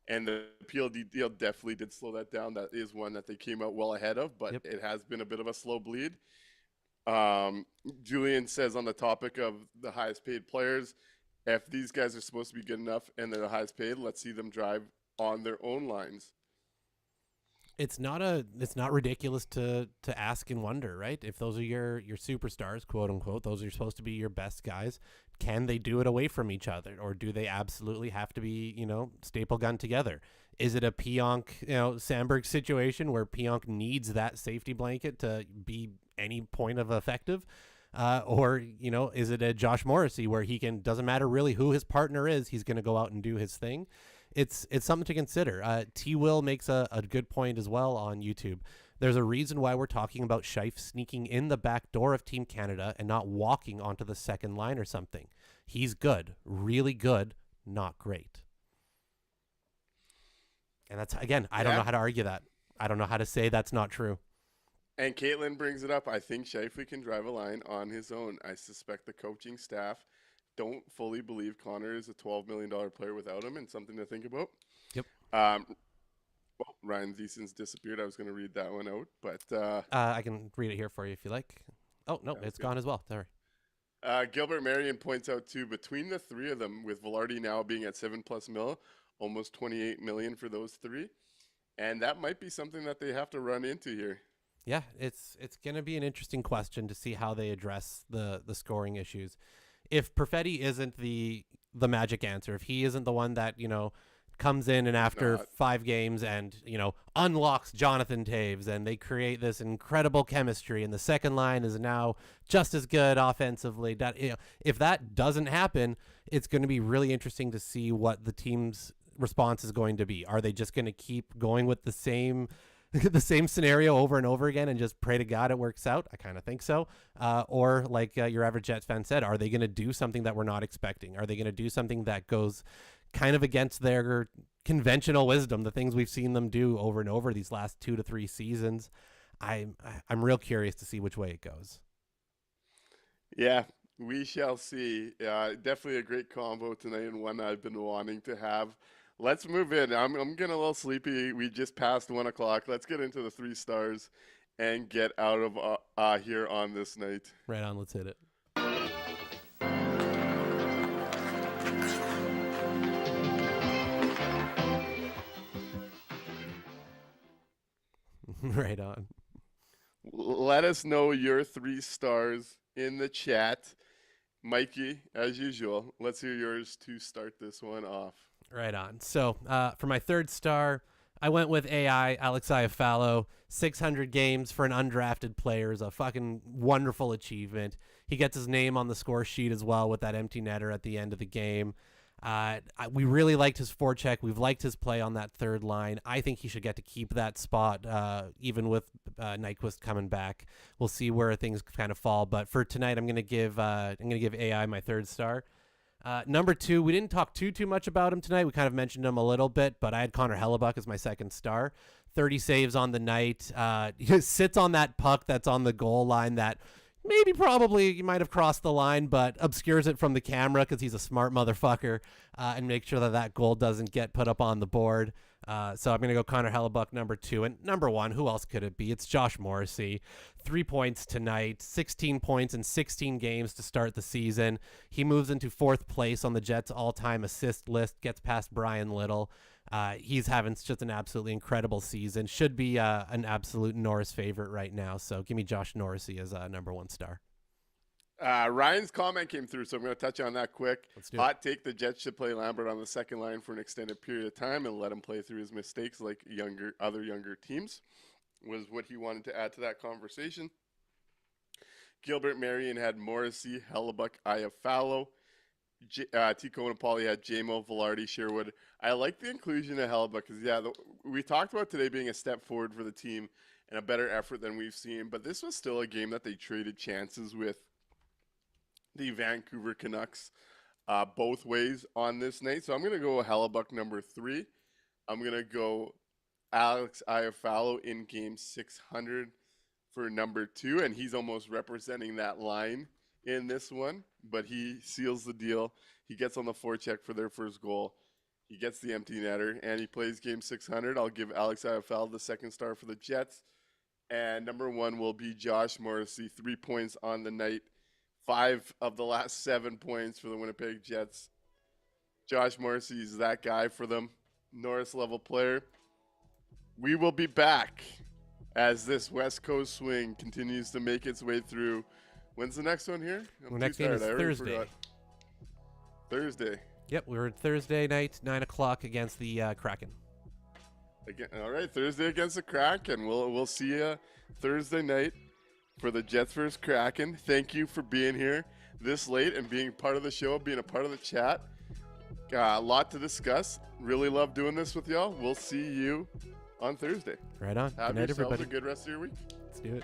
And the PLD deal definitely did slow that down. That is one that they came out well ahead of, but It has been a bit of a slow bleed. Julian says on the topic of the highest paid players, if these guys are supposed to be good enough and they're the highest paid, let's see them drive on their own lines. It's not ridiculous to ask and wonder, right? If those are your superstars, quote unquote, those are supposed to be your best guys, can they do it away from each other, or do they absolutely have to be, staple gun together? Is it a Pionk, Sandberg situation where Pionk needs that safety blanket to be any point of effective? Or, is it a Josh Morrissey where he doesn't matter really who his partner is, he's going to go out and do his thing? It's something to consider. T. Will makes a good point as well on YouTube. There's a reason why we're talking about Scheif sneaking in the back door of Team Canada and not walking onto the second line or something. He's good, really good, not great. And that's, again, I don't know how to argue that. I don't know how to say that's not true. And Caitlin brings it up. I think Scheifele can drive a line on his own. I suspect the coaching staff don't fully believe Connor is a $12 million player without him, and something to think about. Yep. Well, Ryan Thiesen's disappeared. I was going to read that one out, but I can read it here for you if you like. Oh, no, it's gone as well. Sorry. Gilbert Marion points out, too, between the three of them, with Velarde now being at $7+ million, almost $28 million for those three. And that might be something that they have to run into here. Yeah, it's going to be an interesting question to see how they address the scoring issues. If Perfetti isn't the magic answer, if he isn't the one that, comes in and after 5 games and, unlocks Jonathan Taves and they create this incredible chemistry and the second line is now just as good offensively, if that doesn't happen, it's going to be really interesting to see what the team's response is going to be. Are they just going to keep going with the same scenario over and over again and just pray to God it works out? I kind of think so. Or like your average Jets fan said, are they going to do something that we're not expecting? Are they going to do something that goes kind of against their conventional wisdom, the things we've seen them do over and over these last 2 to 3 seasons. I'm real curious to see which way it goes. Yeah, we shall see. Definitely a great combo tonight and one I've been wanting to have. Let's move in. I'm getting a little sleepy. We just passed 1 o'clock. Let's get into the 3 stars and get out of here on this night. Right on, let's hit it. Right on. Let us know your 3 stars in the chat. Mikey, as usual, let's hear yours to start this one off. Right on. So for my 3rd star, I went with AI, Alex Iafallo. 600 games for an undrafted player is a fucking wonderful achievement. He gets his name on the score sheet as well with that empty netter at the end of the game. We really liked his forecheck. We've liked his play on that 3rd line. I think he should get to keep that spot, even with Nyquist coming back. We'll see where things kind of fall. But for tonight, I'm gonna give AI my 3rd star. Number 2, we didn't talk too much about him tonight. We kind of mentioned him a little bit, but I had Connor Hellebuck as my 2nd star. 30 saves on the night. He sits on that puck that's on the goal line that probably you might have crossed the line, but obscures it from the camera because he's a smart motherfucker, and make sure that goal doesn't get put up on the board. So I'm going to go Connor Hellebuck, number 2. And number 1, who else could it be? It's Josh Morrissey. 3 points tonight, 16 points in 16 games to start the season. He moves into 4th place on the Jets' all-time assist list, gets past Brian Little. He's having just an absolutely incredible season. Should be an absolute Norris favorite right now. So give me Josh Morrissey as number 1 star. Ryan's comment came through, so I'm going to touch on that quick. Let's do it. Hot take: the Jets should play Lambert on the 2nd line for an extended period of time and let him play through his mistakes like other younger teams, was what he wanted to add to that conversation. Gilbert Marion had Morrissey, Hellebuck, Iafallo. Tico and Paulie had JMO, Velarde, Sherwood. I like the inclusion of Hellebuck because, we talked about today being a step forward for the team and a better effort than we've seen, but this was still a game that they traded chances with the Vancouver Canucks both ways on this night. So I'm going to go Hellebuck, number 3. I'm going to go Alex Iafallo in game 600 for number 2, and he's almost representing that line in this one, but he seals the deal. He gets on the forecheck for their first goal. He gets the empty netter, and he plays game 600. I'll give Alex Iafallo the 2nd star for the Jets. And number 1 will be Josh Morrissey, 3 points on the night. 5 of the last 7 points for the Winnipeg Jets. Josh Morrissey is that guy for them. Norris-level player. We will be back as this West Coast swing continues to make its way through. When's the next one here? The next game is Thursday. Forgot. Thursday. Yep, we're Thursday night, 9 o'clock against the Kraken. Again, all right, Thursday against the Kraken. We'll see you Thursday night for the Jets vs. Kraken. Thank you for being here this late and being part of the show, being a part of the chat. A lot to discuss. Really love doing this with y'all. We'll see you on Thursday. Right on. Have Good night, yourselves everybody. a good rest of your week. Let's do it.